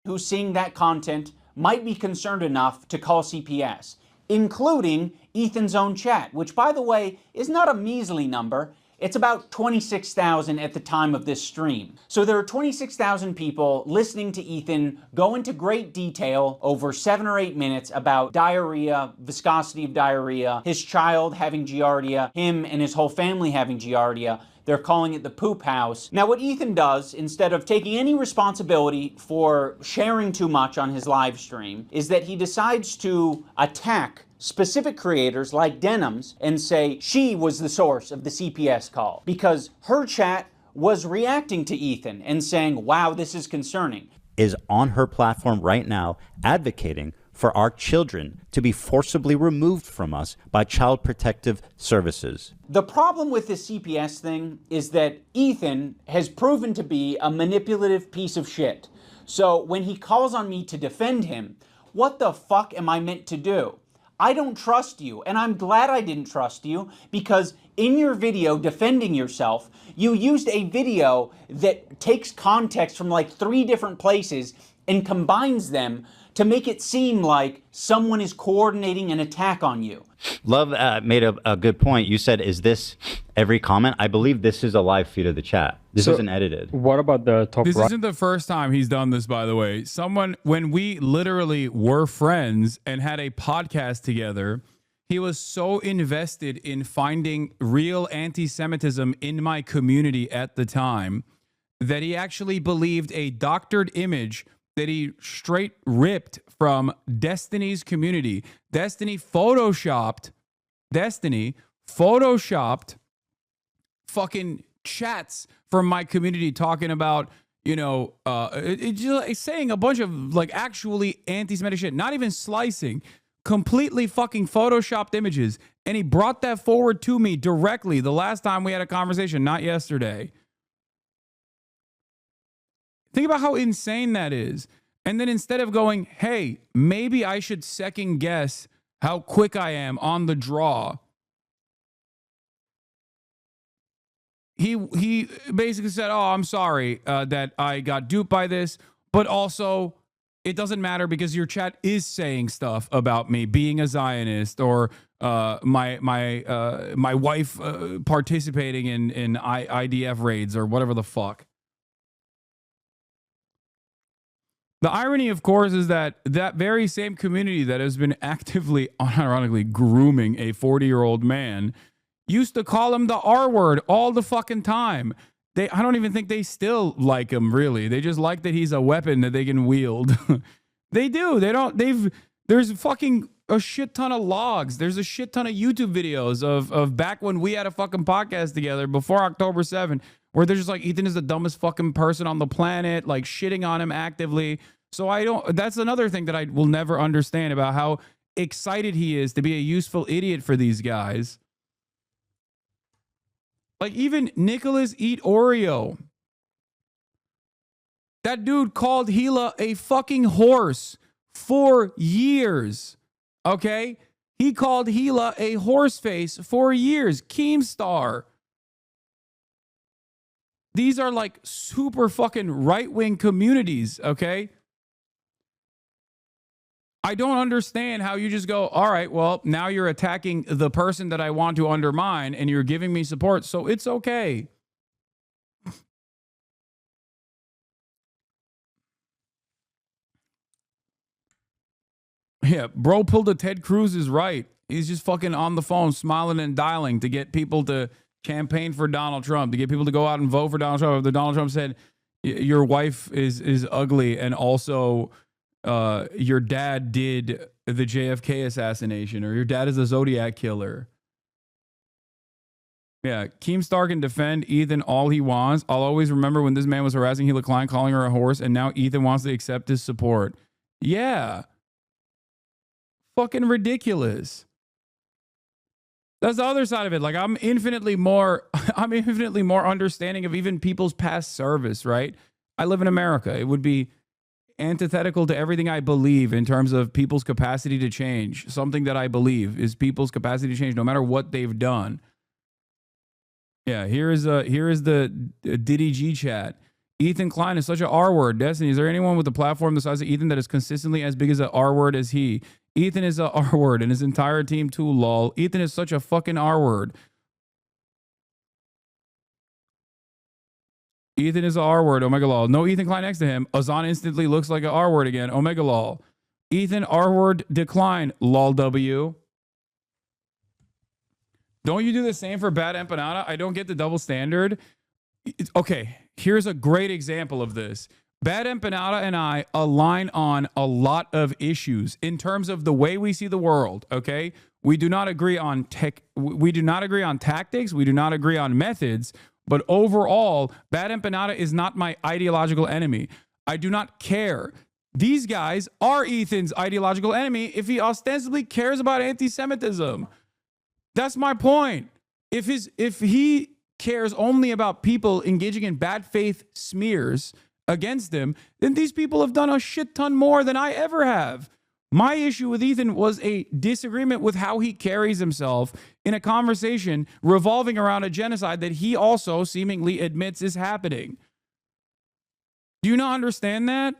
Who's seeing that content might be concerned enough to call CPS, including Ethan's own chat, which, by the way, is not a measly number. It's about 26,000 at the time of this stream. So there are 26,000 people listening to Ethan go into great detail over 7 or 8 minutes about diarrhea, viscosity of diarrhea, his child having giardia, him and his whole family having giardia. They're calling it the poop house. Now, what Ethan does, instead of taking any responsibility for sharing too much on his live stream, is that he decides to attack specific creators like Denim's and say she was the source of the CPS call because her chat was reacting to Ethan and saying, wow, this is concerning. Is on her platform right now advocating for our children to be forcibly removed from us by Child Protective Services. The problem with this CPS thing is that Ethan has proven to be a manipulative piece of shit. So when he calls on me to defend him, what the fuck am I meant to do? I don't trust you, and I'm glad I didn't trust you, because in your video defending yourself, you used a video that takes context from like 3 different places and combines them to make it seem like someone is coordinating an attack on you. Love made a good point. You said, is this every comment? I believe this is a live feed of the chat. This isn't edited. What about the top This right? isn't the first time he's done this, by the way. When we literally were friends and had a podcast together, he was so invested in finding real anti-Semitism in my community at the time that he actually believed a doctored image that he straight ripped from Destiny's community. Destiny photoshopped fucking chats from my community talking about, just saying a bunch of like actually anti-Semitic shit, not even slicing, completely fucking photoshopped images. And he brought that forward to me directly the last time we had a conversation, not yesterday. Think about how insane that is. And then instead of going, hey, maybe I should second guess how quick I am on the draw, he basically said, oh, I'm sorry that I got duped by this, but also it doesn't matter because your chat is saying stuff about me being a Zionist or my wife participating in IDF raids or whatever the fuck. The irony, of course, is that very same community that has been actively, unironically, grooming a 40-year-old man used to call him the R word all the fucking time. I don't even think they still like him, really. They just like that he's a weapon that they can wield. They do. There's fucking a shit ton of logs. There's a shit ton of YouTube videos of back when we had a fucking podcast together before October 7th, where they're just like, Ethan is the dumbest fucking person on the planet, like shitting on him actively. So that's another thing that I will never understand about how excited he is to be a useful idiot for these guys. Like even Nicholas Eat Oreo. That dude called Gila a fucking horse for years. Okay? He called Gila a horse face for years. Keemstar. These are like super fucking right-wing communities, okay? I don't understand how you just go, all right, well, now you're attacking the person that I want to undermine and you're giving me support, so it's okay. Yeah, bro pulled a Ted Cruz is right. He's just fucking on the phone smiling and dialing to get people to campaign for Donald Trump, to get people to go out and vote for Donald Trump. If the Donald Trump said your wife is ugly and also your dad did the JFK assassination, or your dad is a Zodiac killer. Yeah, Keemstar can defend Ethan all he wants. I'll always remember when this man was harassing Gila Klein, calling her a horse, and now Ethan wants to accept his support. Yeah. Fucking ridiculous. That's the other side of it. Like I'm infinitely more understanding of even people's past service, right? I live in America. It would be antithetical to everything I believe in terms of people's capacity to change. Something that I believe is people's capacity to change no matter what they've done. Yeah, here is the Diddy G chat. Ethan Klein is such an R word. Destiny, is there anyone with a platform the size of Ethan that is consistently as big as an R word as he? Ethan is a R word and his entire team too, lol. Ethan is such a fucking R word. Ethan is a R word, Omega lol. No Ethan Klein next to him. Azan instantly looks like an R word again, Omega lol. Ethan R word decline, lol W. Don't you do the same for Bad Empanada? I don't get the double standard. Okay, here's a great example of this. Bad Empanada and I align on a lot of issues in terms of the way we see the world, okay? We do not agree on we do not agree on tactics, we do not agree on methods, but overall, Bad Empanada is not my ideological enemy. I do not care. These guys are Ethan's ideological enemy if he ostensibly cares about anti-Semitism. That's my point. If he cares only about people engaging in bad faith smears against him, then these people have done a shit ton more than I ever have. My issue with Ethan was a disagreement with how he carries himself in a conversation revolving around a genocide that he also seemingly admits is happening. Do you not understand that?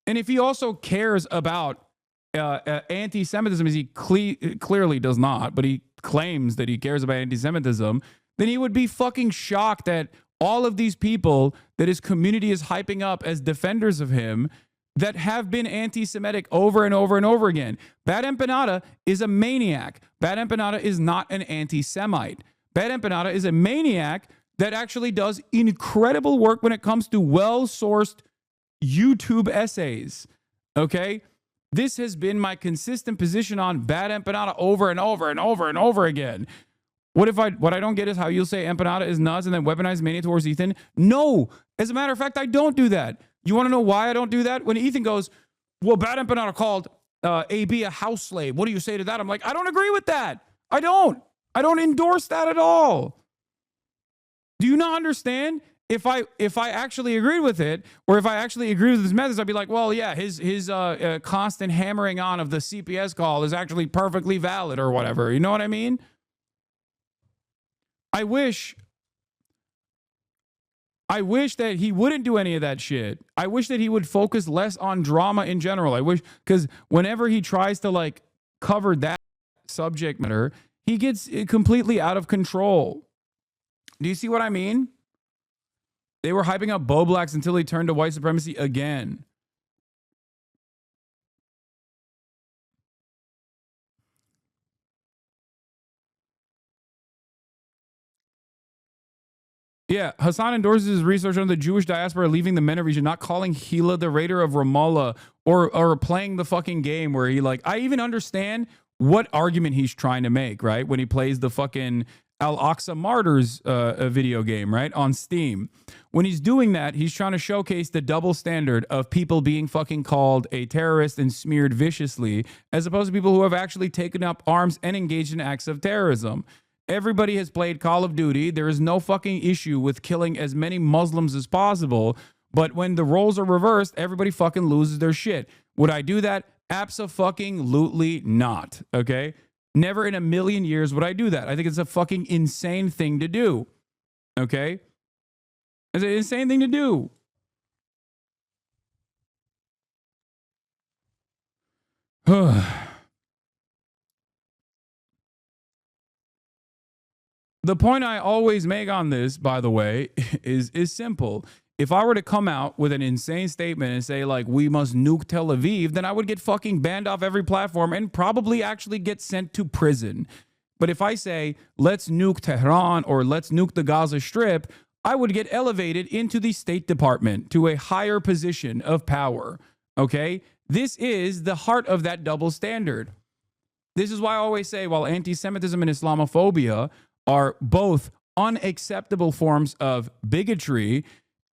And if he also cares about anti-Semitism, as he clearly does not, but he claims that he cares about anti-Semitism, then he would be fucking shocked that all of these people that his community is hyping up as defenders of him that have been anti-Semitic over and over and over again. Bad Empanada is a maniac. Bad Empanada is not an anti-Semite. Bad Empanada is a maniac that actually does incredible work when it comes to well-sourced YouTube essays. Okay? This has been my consistent position on Bad Empanada over and over and over and over again. What I don't get is how you'll say Empanada is nuts and then weaponize mania towards Ethan. No. As a matter of fact, I don't do that. You want to know why I don't do that? When Ethan goes, well, Bad Empanada called AB a house slave. What do you say to that? I'm like, I don't agree with that. I don't endorse that at all. Do you not understand? If I actually agreed with it, or if I actually agree with his methods, I'd be like, well, yeah, his constant hammering on of the CPS call is actually perfectly valid or whatever. You know what I mean? I wish that he wouldn't do any of that shit. I wish that he would focus less on drama in general. I wish, because whenever he tries to like cover that subject matter, he gets completely out of control. Do you see what I mean? They were hyping up Bo Blacks until he turned to white supremacy again. Yeah, Hasan endorses his research on the Jewish diaspora leaving the MENA region, not calling Hila the raider of Ramallah or playing the fucking game where he like, I even understand what argument he's trying to make, right? When he plays the fucking Al-Aqsa Martyrs video game, right? On Steam. When he's doing that, he's trying to showcase the double standard of people being fucking called a terrorist and smeared viciously, as opposed to people who have actually taken up arms and engaged in acts of terrorism. Everybody has played Call of Duty. There is no fucking issue with killing as many Muslims as possible. But when the roles are reversed, everybody fucking loses their shit. Would I do that? Abso-fucking-lutely not. Okay? Never in a million years would I do that. I think it's a fucking insane thing to do. Okay? It's an insane thing to do. The point I always make on this, by the way, is simple. If I were to come out with an insane statement and say, like, we must nuke Tel Aviv, then I would get fucking banned off every platform and probably actually get sent to prison. But if I say, let's nuke Tehran or let's nuke the Gaza Strip, I would get elevated into the State Department to a higher position of power. Okay? This is the heart of that double standard. This is why I always say, while anti-Semitism and Islamophobia are both unacceptable forms of bigotry,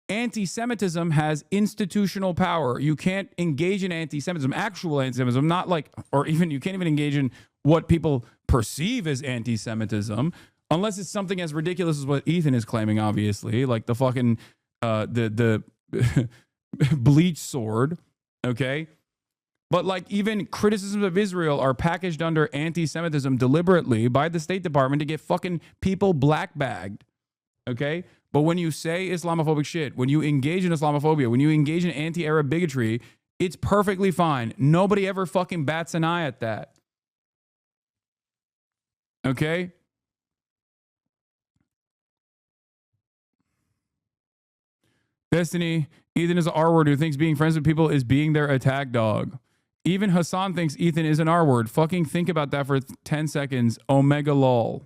anti-Semitism has institutional power. You can't engage in anti-Semitism, actual anti-Semitism, not like, or even you can't even engage in what people perceive as anti-Semitism, unless it's something as ridiculous as what Ethan is claiming, obviously, like the fucking, the bleach sword, okay? But like even criticisms of Israel are packaged under anti-Semitism deliberately by the State Department to get fucking people black-bagged, okay? But when you say Islamophobic shit, when you engage in Islamophobia, when you engage in anti-Arab bigotry, it's perfectly fine. Nobody ever fucking bats an eye at that. Okay? Destiny, Ethan is an R-word who thinks being friends with people is being their attack dog. Even Hasan thinks Ethan is an R-word. Fucking think about that for 10 seconds. Omega lol.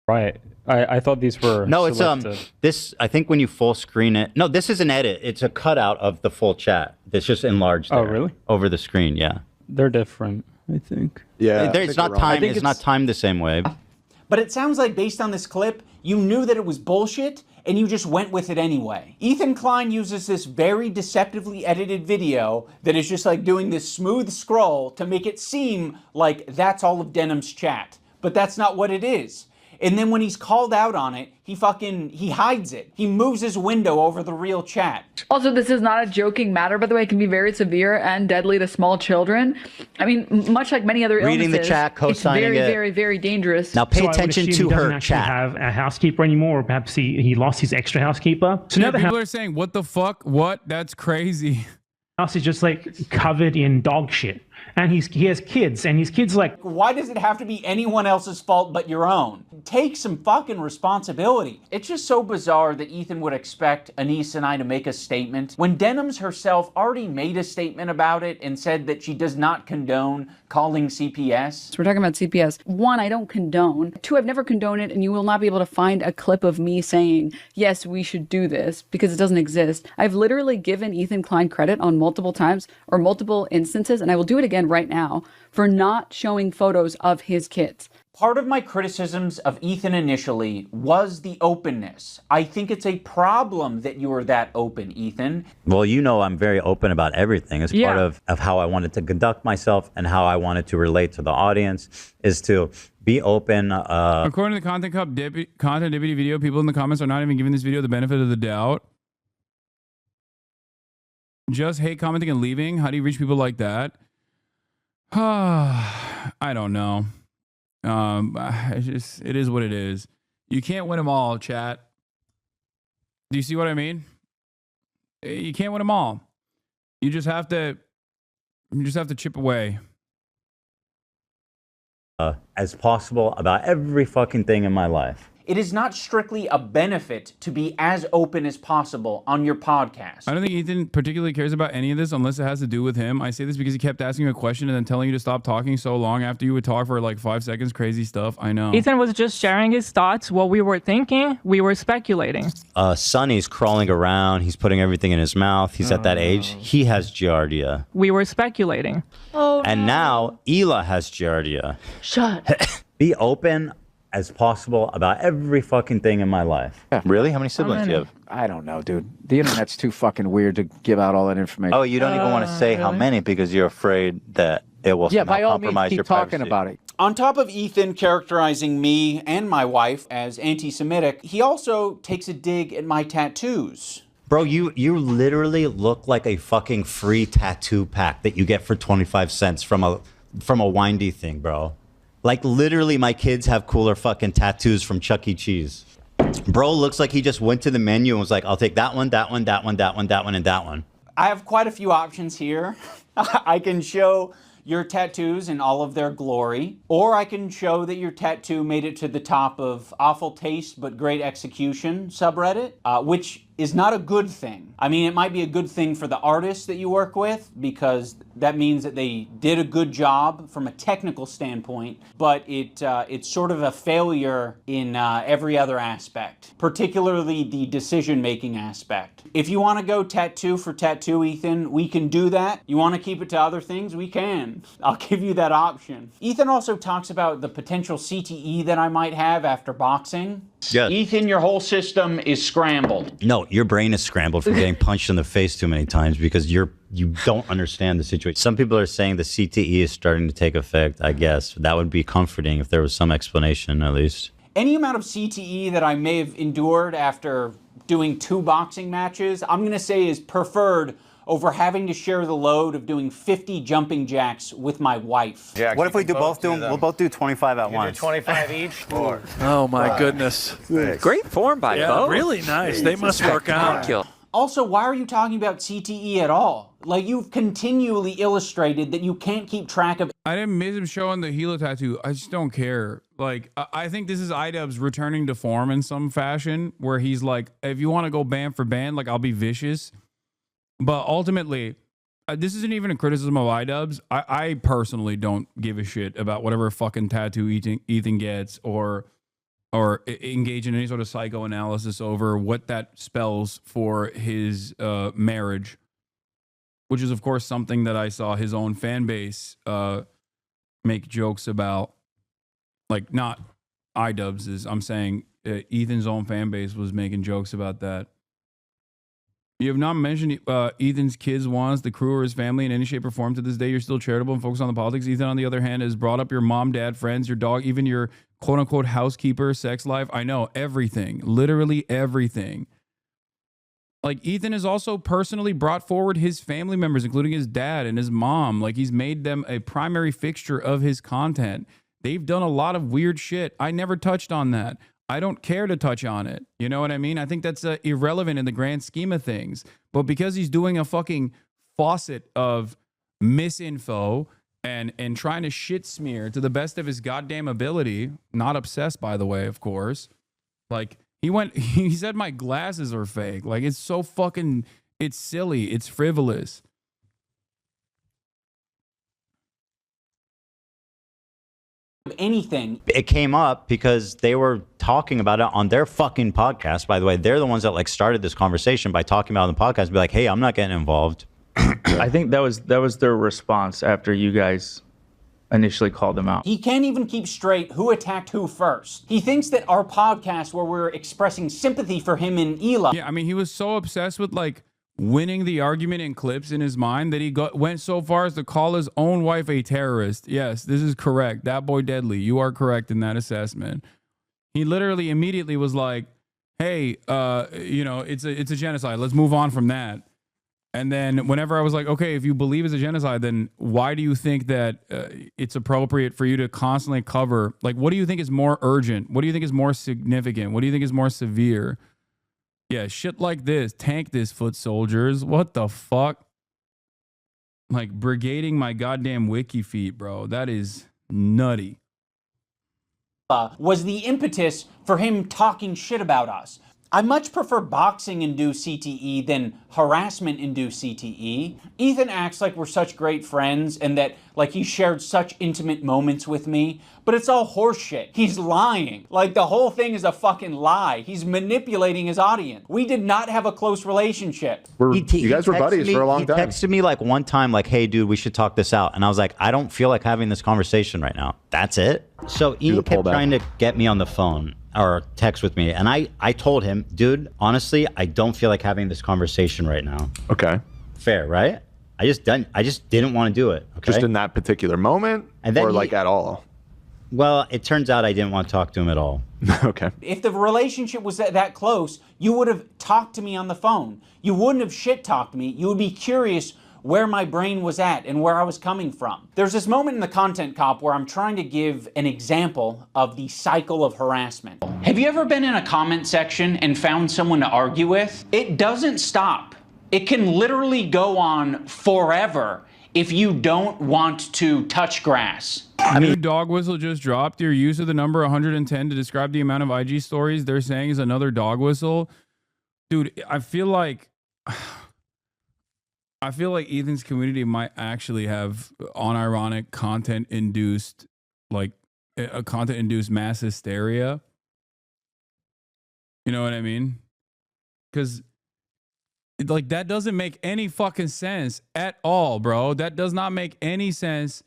Right. I thought these were no. It's selected. This. I think when you full screen it. No, this is an edit. It's a cutout of the full chat. It's just enlarged. Oh, there, really? Over the screen. Yeah. They're different, I think. Yeah. It's not timed. It's not timed the same way. But it sounds like based on this clip, you knew that it was bullshit and you just went with it anyway. Ethan Klein uses this very deceptively edited video that is just like doing this smooth scroll to make it seem like that's all of Denim's chat. But that's not what it is. And then when he's called out on it, he hides it. He moves his window over the real chat. Also, this is not a joking matter, by the way. It can be very severe and deadly to small children. I mean, much like many other illnesses, Reading the chat, co-signing it's very, it. very, very dangerous. Now pay So I would attention assume to he doesn't her actually chat. have a housekeeper anymore, or perhaps he lost his extra housekeeper. So now the People are saying, what the fuck? What? That's crazy. house is just like covered in dog shit. And he has kids, and his kids like, why does it have to be anyone else's fault but your own? Take some fucking responsibility. It's just so bizarre that Ethan would expect Anise and I to make a statement when Denims herself already made a statement about it and said that she does not condone calling CPS. So we're talking about CPS. 1, I don't condone. 2, I've never condoned it, and you will not be able to find a clip of me saying, yes, we should do this, because it doesn't exist. I've literally given Ethan Klein credit on multiple times or multiple instances, and I will do it again right now, for not showing photos of his kids. Part of my criticisms of Ethan initially was the openness. I think it's a problem that you are that open, Ethan. Well, you know I'm very open about everything. It's Yeah. part of how I wanted to conduct myself and how I wanted to relate to the audience is to be open. According to the Content Deputy video, people in the comments are not even giving this video the benefit of the doubt. Just hate commenting and leaving. How do you reach people like that? I don't know. It is what it is. You can't win them all, chat. Do you see what I mean? You can't win them all. You just have to chip away. As possible about every fucking thing in my life. It is not strictly a benefit to be as open as possible on your podcast. I don't think Ethan particularly cares about any of this unless it has to do with him. I say this because he kept asking you a question and then telling you to stop talking so long after you would talk for like 5 seconds. Crazy stuff. I know. Ethan was just sharing his thoughts. What we were thinking, we were speculating. Sonny's crawling around. He's putting everything in his mouth. He's at that age. He has giardia. We were speculating. Oh, And now Ela has giardia. Shut. Be open as possible about every fucking thing in my life. Yeah, really? How many siblings do you have? I don't know, dude. The internet's too fucking weird to give out all that information. Oh, you don't even want to say how many because you're afraid that it will Yeah, somehow by all means, compromise keep your talking privacy. about it. On top of Ethan characterizing me and my wife as anti-Semitic, he also takes a dig at my tattoos. Bro, you literally look like a fucking free tattoo pack that you get for 25 cents from a windy thing, bro. Like, literally, my kids have cooler fucking tattoos from Chuck E. Cheese. Bro looks like he just went to the menu and was like, I'll take that one, that one, that one, that one, that one, and that one. I have quite a few options here. I can show your tattoos in all of their glory, or I can show that your tattoo made it to the top of awful taste but great execution subreddit, which is not a good thing. I mean, it might be a good thing for the artists that you work with because that means that they did a good job from a technical standpoint, but it's sort of a failure in every other aspect, particularly the decision-making aspect. If you want to go tattoo for tattoo, Ethan, we can do that. You want to keep it to other things? We can. I'll give you that option. Ethan also talks about the potential CTE that I might have after boxing. Yes. Ethan, your whole system is scrambled. No, your brain is scrambled from getting punched in the face too many times because you don't understand the situation. Some people are saying the CTE is starting to take effect, I guess. That would be comforting if there was some explanation, at least. Any amount of CTE that I may have endured after doing 2 boxing matches, I'm going to say is preferred over having to share the load of doing 50 jumping jacks with my wife. What if we both do them? We'll both do 25 at once. 25 each? Oh my goodness. Great form by both. Really nice. They must work out. Also, why are you talking about CTE at all? Like, you've continually illustrated that you can't keep track of. I didn't miss him showing the Gila tattoo. I just don't care. Like, I think this is iDubbz returning to form in some fashion where he's like, if you want to go band for band, like, I'll be vicious. But ultimately, this isn't even a criticism of iDubbz. I personally don't give a shit about whatever fucking tattoo Ethan gets or engage in any sort of psychoanalysis over what that spells for his marriage, which is, of course, something that I saw his own fan base make jokes about. Like, not iDubbz's. I'm saying Ethan's own fan base was making jokes about that. You have not mentioned Ethan's kids once, the crew, or his family in any shape or form to this day. You're still charitable and focused on the politics. Ethan, on the other hand, has brought up your mom, dad, friends, your dog, even your quote unquote housekeeper, sex life. I know everything, literally everything. Like Ethan has also personally brought forward his family members, including his dad and his mom. Like he's made them a primary fixture of his content. They've done a lot of weird shit. I never touched on that. I don't care to touch on it. You know what I mean? I think that's irrelevant in the grand scheme of things. But because he's doing a fucking faucet of misinfo and trying to shit smear to the best of his goddamn ability, not obsessed, by the way, of course. Like he said my glasses are fake. Like it's so fucking, it's silly. It's frivolous. Anything. It came up because they were talking about it on their fucking podcast. By the way, they're the ones that like started this conversation by talking about it on the podcast. Be like, hey, I'm not getting involved. I think that was their response after you guys initially called them out. He can't even keep straight who attacked who first. He thinks that our podcast where we're expressing sympathy for him and Eli. Yeah, I mean, he was so obsessed with like winning the argument in clips in his mind that he went so far as to call his own wife a terrorist. Yes, this is correct. That boy deadly. You are correct in that assessment. He literally immediately was like, hey, you know, it's a genocide. Let's move on from that. And then whenever I was like, okay, if you believe it's a genocide, then why do you think that it's appropriate for you to constantly cover? Like, what do you think is more urgent? What do you think is more significant? What do you think is more severe? Yeah, shit like this. Tank this, foot soldiers. What the fuck? Like, brigading my goddamn wiki feet, bro. That is nutty. Was the impetus for him talking shit about us. I much prefer boxing-induced CTE than harassment-induced CTE. Ethan acts like we're such great friends and that like he shared such intimate moments with me, but it's all horseshit. He's lying. Like the whole thing is a fucking lie. He's manipulating his audience. We did not have a close relationship. You guys were buddies for a long time. He texted me like one time like, hey dude, we should talk this out. And I was like, I don't feel like having this conversation right now. That's it. So Ian kept trying to get me on the phone or text with me. And I told him, dude, honestly, I don't feel like having this conversation right now. Okay. Fair, right? I just didn't want to do it. Okay? Just in that particular moment, and then or like at all? Well, it turns out I didn't want to talk to him at all. Okay. If the relationship was that close, you would have talked to me on the phone. You wouldn't have shit-talked me. You would be curious where my brain was at and where I was coming from. There's this moment in the Content Cop where I'm trying to give an example of the cycle of harassment. Have you ever been in a comment section and found someone to argue with? It doesn't stop. It can literally go on forever if you don't want to touch grass. New dog whistle just dropped. Your use of the number 110 to describe the amount of IG stories they're saying is another dog whistle. Dude, I feel like Ethan's community might actually have unironic content-induced, like a content-induced mass hysteria. You know what I mean? Because like that doesn't make any fucking sense at all, bro. That does not make any sense.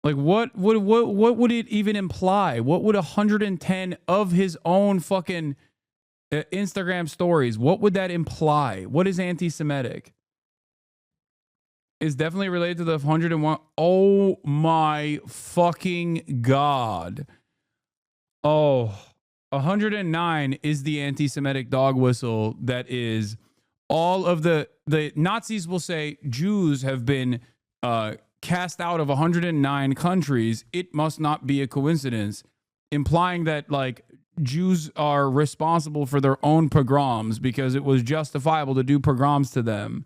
Like what would it even imply? What would 110 of his own fucking Instagram stories? What would that imply? What is anti-Semitic? Is definitely related to the 101. Oh my fucking God. Oh, 109 is the anti-Semitic dog whistle that is all of the Nazis will say Jews have been cast out of 109 countries. It must not be a coincidence, implying that like Jews are responsible for their own pogroms because it was justifiable to do pogroms to them.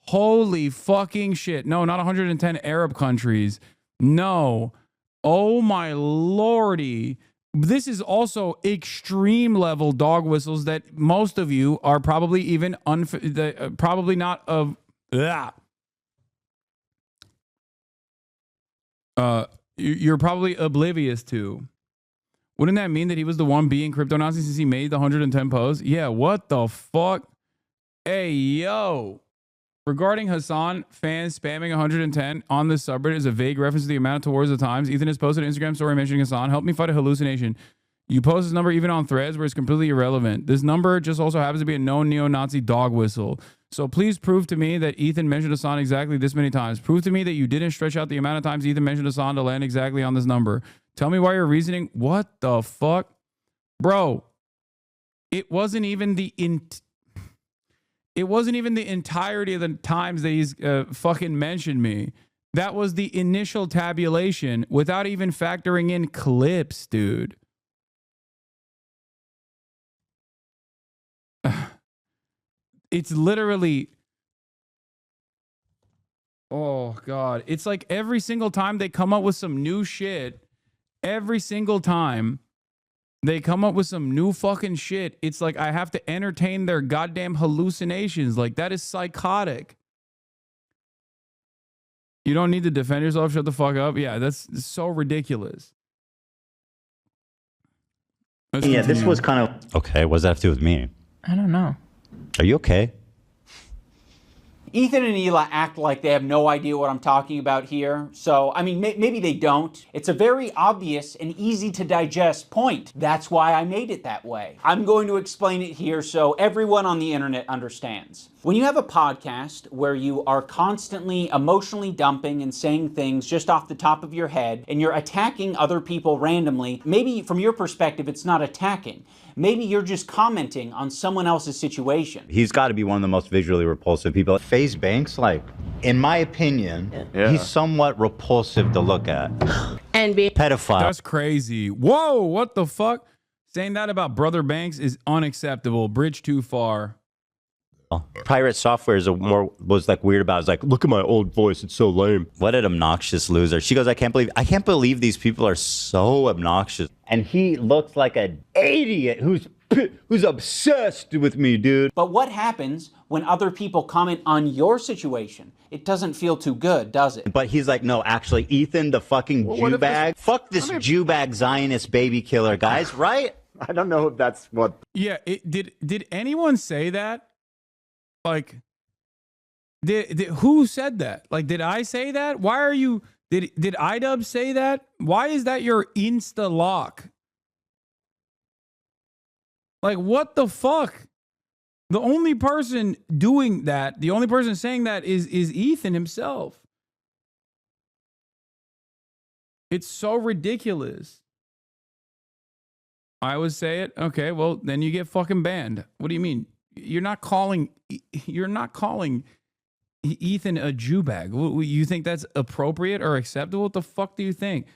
Holy fucking shit. No, not 110 Arab countries. No. Oh my lordy. This is also extreme level dog whistles that most of you are probably even probably not of you're probably oblivious to. Wouldn't that mean that he was the one being crypto Nazi since he made the 110 posts? Yeah, what the fuck? Hey, yo. Regarding Hasan, fans spamming 110 on this subreddit is a vague reference to the amount towards the times. Ethan has posted an Instagram story mentioning Hasan. Help me fight a hallucination. You post this number even on threads where it's completely irrelevant. This number just also happens to be a known neo-Nazi dog whistle. So please prove to me that Ethan mentioned Hasan exactly this many times. Prove to me that you didn't stretch out the amount of times Ethan mentioned Hasan to land exactly on this number. Tell me why your reasoning. What the fuck? Bro, it wasn't even the entirety of the times that he's fucking mentioned me. That was the initial tabulation without even factoring in clips, dude. It's literally, oh God. It's like every single time they come up with some new shit, every single time they come up with some new fucking shit, it's like I have to entertain their goddamn hallucinations. Like, that is psychotic. You don't need to defend yourself. Shut the fuck up. Yeah, that's so ridiculous. Yeah, this was kind of... Okay, what does that have to do with me? I don't know. Are you okay? Ethan and Hila act like they have no idea what I'm talking about here. So, I mean, maybe they don't. It's a very obvious and easy to digest point. That's why I made it that way. I'm going to explain it here so everyone on the internet understands. When you have a podcast where you are constantly emotionally dumping and saying things just off the top of your head, and you're attacking other people randomly, maybe from your perspective it's not attacking. Maybe you're just commenting on someone else's situation. He's got to be one of the most visually repulsive people. FaZe Banks, like, in my opinion, he's somewhat repulsive to look at. And be pedophile. That's crazy. Whoa, what the fuck? Saying that about Brother Banks is unacceptable. Bridge too far. Pirate Software was like weird about it. It's like, look at my old voice, it's so lame. What an obnoxious loser. She goes, I can't believe these people are so obnoxious. And he looks like an idiot who's obsessed with me, dude. But what happens when other people comment on your situation? It doesn't feel too good, does it? But he's like, no, actually, Ethan, the fucking Jew bag. Fuck this Jew bag Zionist baby killer, guys, right? I don't know if that's what... Yeah, did anyone say that? Like, who said that? Like, did I say that? Why are you... Did iDubbz say that? Why is that your Insta lock? Like, what the fuck? The only person doing that, the only person saying that is Ethan himself. It's so ridiculous. I would say it. Okay, well, then you get fucking banned. What do you mean? You're not calling Ethan a Jew bag. You think that's appropriate or acceptable? What the fuck do you think?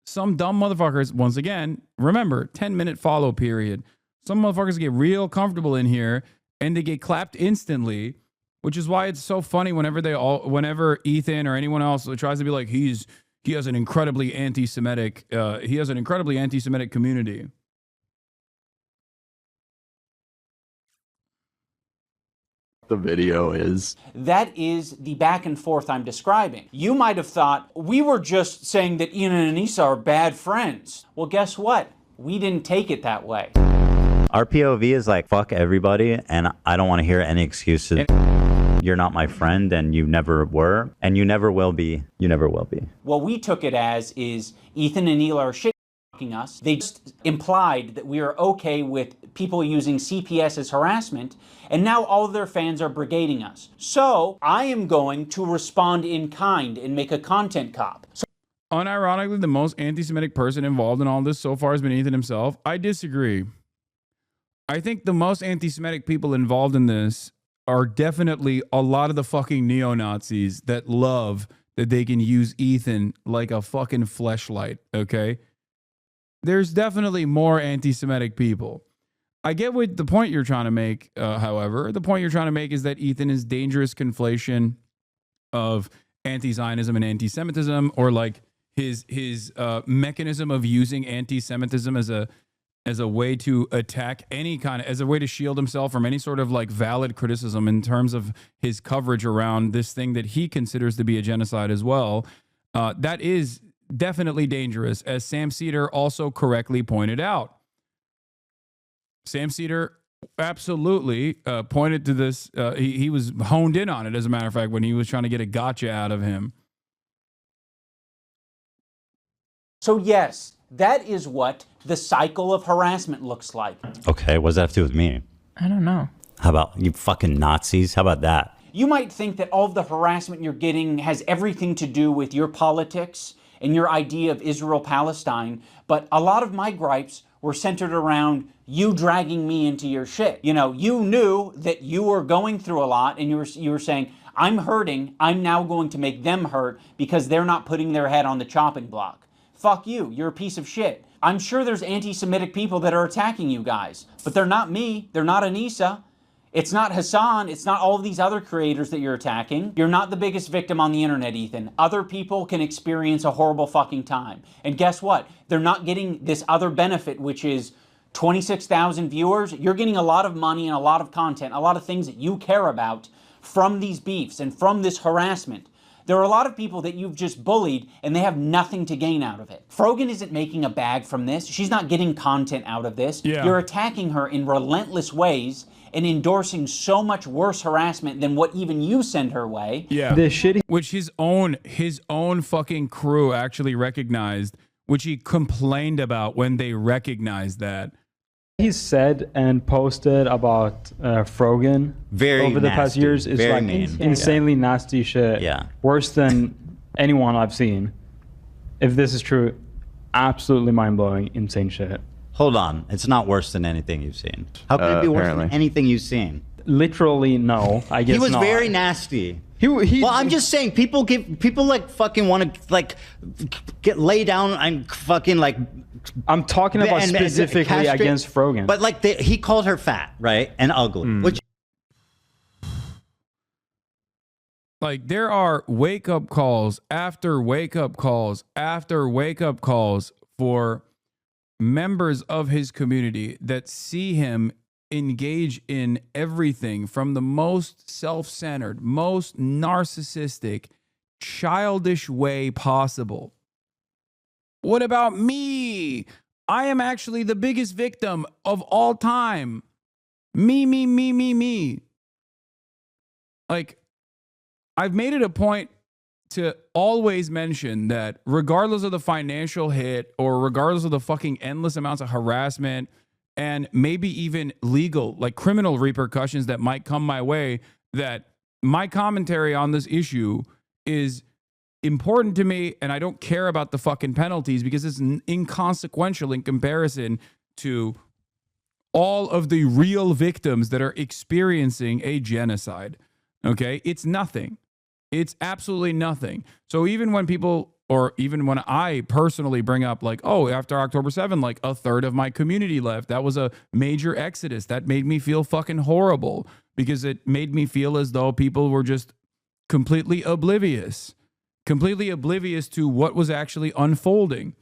Some dumb motherfuckers, once again, remember, 10-minute follow period. Some motherfuckers get real comfortable in here and they get clapped instantly, which is why it's so funny whenever Ethan or anyone else tries to be like, he has an incredibly anti-Semitic community. The video is. That is the back and forth I'm describing. You might have thought, we were just saying that Ian and Anissa are bad friends. Well, guess what? We didn't take it that way. Our POV is like, fuck everybody, and I don't want to hear any excuses. You're not my friend, and you never were, and you never will be. You never will be. What we took it as is Ethan and Neil are shit-fucking us. They just implied that we are okay with people using CPS as harassment, and now all of their fans are brigading us. So I am going to respond in kind and make a content cop. Unironically, the most anti-Semitic person involved in all this so far has been Ethan himself. I disagree. I think the most anti-Semitic people involved in this are definitely a lot of the fucking neo-Nazis that love that they can use Ethan like a fucking fleshlight, okay? There's definitely more anti-Semitic people. I get what the point you're trying to make, however. The point you're trying to make is that Ethan is dangerous conflation of anti-Zionism and anti-Semitism, or like his mechanism of using anti-Semitism as a way to attack as a way to shield himself from any sort of like valid criticism in terms of his coverage around this thing that he considers to be a genocide as well. That is definitely dangerous, as Sam Cedar also correctly pointed out. Sam Cedar absolutely pointed to this. He was honed in on it, as a matter of fact, when he was trying to get a gotcha out of him. So yes, that is what the cycle of harassment looks like. Okay, what does that have to do with me? I don't know. How about you fucking Nazis? How about that? You might think that all of the harassment you're getting has everything to do with your politics, and your idea of Israel-Palestine, but a lot of my gripes were centered around you dragging me into your shit. You know, you knew that you were going through a lot, and you were saying, I'm hurting, I'm now going to make them hurt because they're not putting their head on the chopping block. Fuck you, you're a piece of shit. I'm sure there's anti-Semitic people that are attacking you guys, but they're not me, they're not Anissa. It's not Hasan, it's not all of these other creators that you're attacking. You're not the biggest victim on the internet, Ethan. Other people can experience a horrible fucking time. And guess what? They're not getting this other benefit, which is 26,000 viewers. You're getting a lot of money and a lot of content, a lot of things that you care about from these beefs and from this harassment. There are a lot of people that you've just bullied and they have nothing to gain out of it. Frogan isn't making a bag from this. She's not getting content out of this. Yeah. You're attacking her in relentless ways and endorsing so much worse harassment than what even you send her way. Yeah. The shitty, which his own fucking crew actually recognized, which he complained about when they recognized that. He said and posted about Frogan over the past years is like insanely nasty shit. Yeah. Worse than anyone I've seen. If this is true, absolutely mind-blowing, insane shit. Hold on. It's not worse than anything you've seen. How can it be worse than anything you've seen? Literally, no. I guess he was not. very nasty. Well, I'm just saying, people like fucking want to like get lay down and fucking like. I'm talking about specifically against Frogan. But like he called her fat, right, and ugly, which. Like, there are wake-up calls after wake-up calls after wake-up calls for members of his community that see him engage in everything from the most self-centered, most narcissistic, childish way possible. What about me? I am actually the biggest victim of all time. Me. Like, I've made it a point to always mention that regardless of the financial hit or regardless of the fucking endless amounts of harassment and maybe even legal, like criminal repercussions that might come my way, that my commentary on this issue is important to me, and I don't care about the fucking penalties because it's inconsequential in comparison to all of the real victims that are experiencing a genocide. Okay? It's nothing. It's absolutely nothing. So even when people, or even when I personally bring up like, oh, after October 7, like a third of my community left, that was a major exodus. That made me feel fucking horrible because it made me feel as though people were just completely oblivious to what was actually unfolding.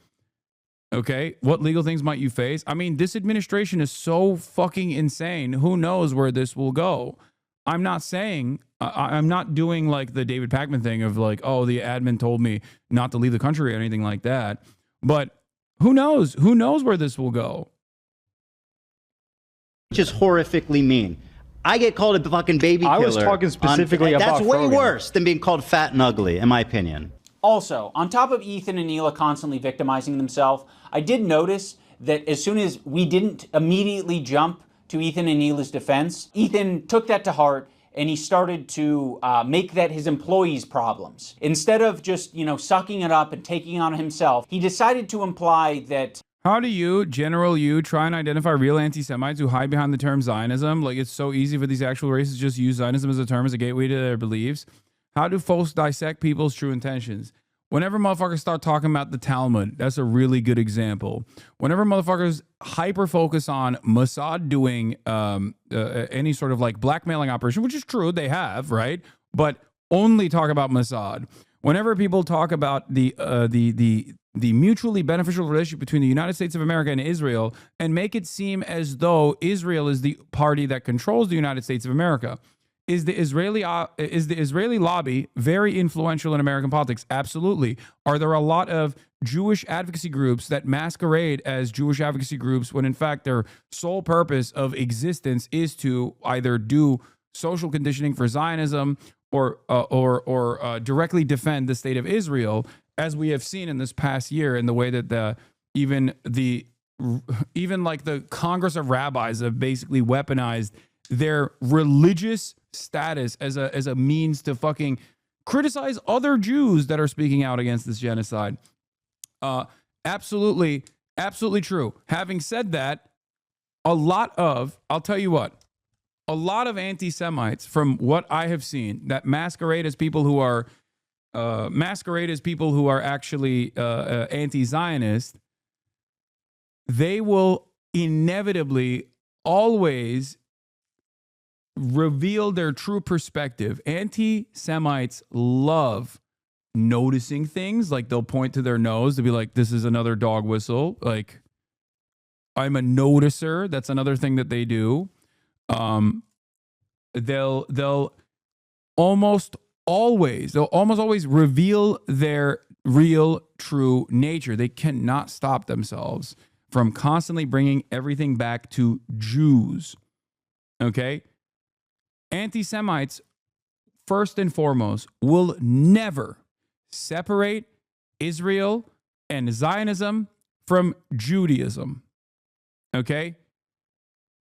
Okay, what legal things might you face? I mean, this administration is so fucking insane. Who knows where this will go? I'm not saying, I'm not doing like the David Pakman thing of like, oh, the admin told me not to leave the country or anything like that. But who knows? Who knows where this will go? Just horrifically mean. I get called a fucking baby killer. I was talking specifically about That's way Frogan. worse than being called fat and ugly, in my opinion. Also, on top of Ethan and Neela constantly victimizing themselves, I did notice that as soon as we didn't immediately jump to Ethan and Neela's defense, Ethan took that to heart and he started to make that his employees' problems. Instead of just, sucking it up and taking it on himself, he decided to imply that. How do you, General you, try and identify real anti-Semites who hide behind the term Zionism? Like, it's so easy for these actual races to just use Zionism as a term as a gateway to their beliefs. How do folks dissect people's true intentions? Whenever motherfuckers start talking about the Talmud, that's a really good example. Whenever motherfuckers hyper-focus on Mossad doing any sort of like blackmailing operation, which is true, they have, right? But only talk about Mossad. Whenever people talk about the mutually beneficial relationship between the United States of America and Israel and make it seem as though Israel is the party that controls the United States of America. Is the Israeli lobby very influential in American politics? Absolutely. Are there a lot of Jewish advocacy groups that masquerade as Jewish advocacy groups when in fact their sole purpose of existence is to either do social conditioning for Zionism or directly defend the state of Israel, as we have seen in this past year in the way that even like the Congress of Rabbis have basically weaponized their religious status as a means to fucking criticize other Jews that are speaking out against this genocide. Absolutely, absolutely true. Having said that, I'll tell you what, a lot of anti-Semites, from what I have seen, that masquerade as people who are actually anti-Zionist, they will inevitably always reveal their true perspective. Anti-Semites love noticing things. Like, they'll point to their nose to be like, this is another dog whistle. Like, I'm a noticer. That's another thing that they do. They'll almost always reveal their real true nature. They cannot stop themselves from constantly bringing everything back to Jews. Okay? Anti-Semites, first and foremost, will never separate Israel and Zionism from Judaism. Okay?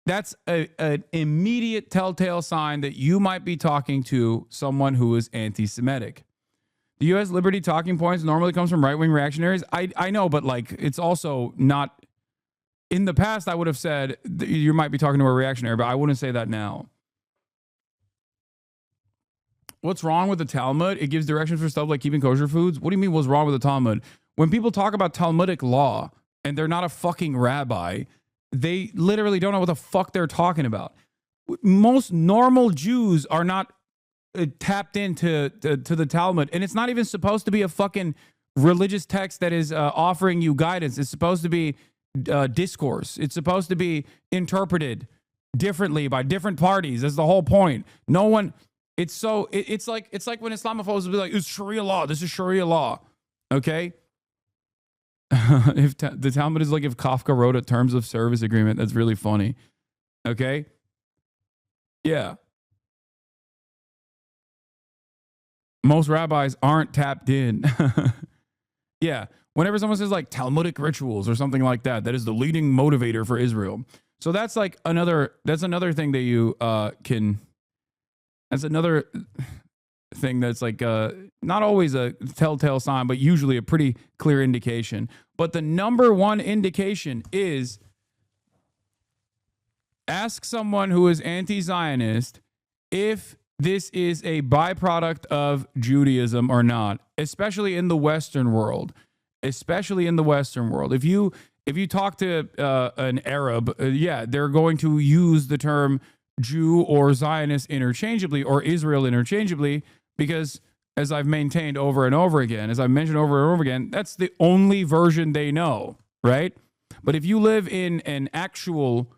That's an immediate telltale sign that you might be talking to someone who is anti-Semitic. The U.S. Liberty talking points normally comes from right-wing reactionaries. I know, but like, it's also not. In the past, I would have said you might be talking to a reactionary, but I wouldn't say that now. What's wrong with the Talmud? It gives directions for stuff like keeping kosher foods. What do you mean what's wrong with the Talmud? When people talk about Talmudic law and they're not a fucking rabbi, they literally don't know what the fuck they're talking about. Most normal Jews are not tapped into to the Talmud, and it's not even supposed to be a fucking religious text that is offering you guidance. It's supposed to be discourse. It's supposed to be interpreted differently by different parties. That's the whole point. No one. It's like when Islamophobes will be like, it's Sharia law. This is Sharia law. Okay. If the Talmud is like if Kafka wrote a terms of service agreement, that's really funny. Okay. Yeah. Most rabbis aren't tapped in. Yeah. Whenever someone says like Talmudic rituals or something like that, that is the leading motivator for Israel. So that's like that's another thing that you that's another thing that's like not always a telltale sign, but usually a pretty clear indication. But the number one indication is ask someone who is anti-Zionist if this is a byproduct of Judaism or not, especially in the Western world. Especially in the Western world. If you talk to an Arab, yeah, they're going to use the term Jew or Zionist interchangeably, or Israel interchangeably, because as I've maintained over and over again, as I've mentioned over and over again, that's the only version they know, right? But if you live in an actual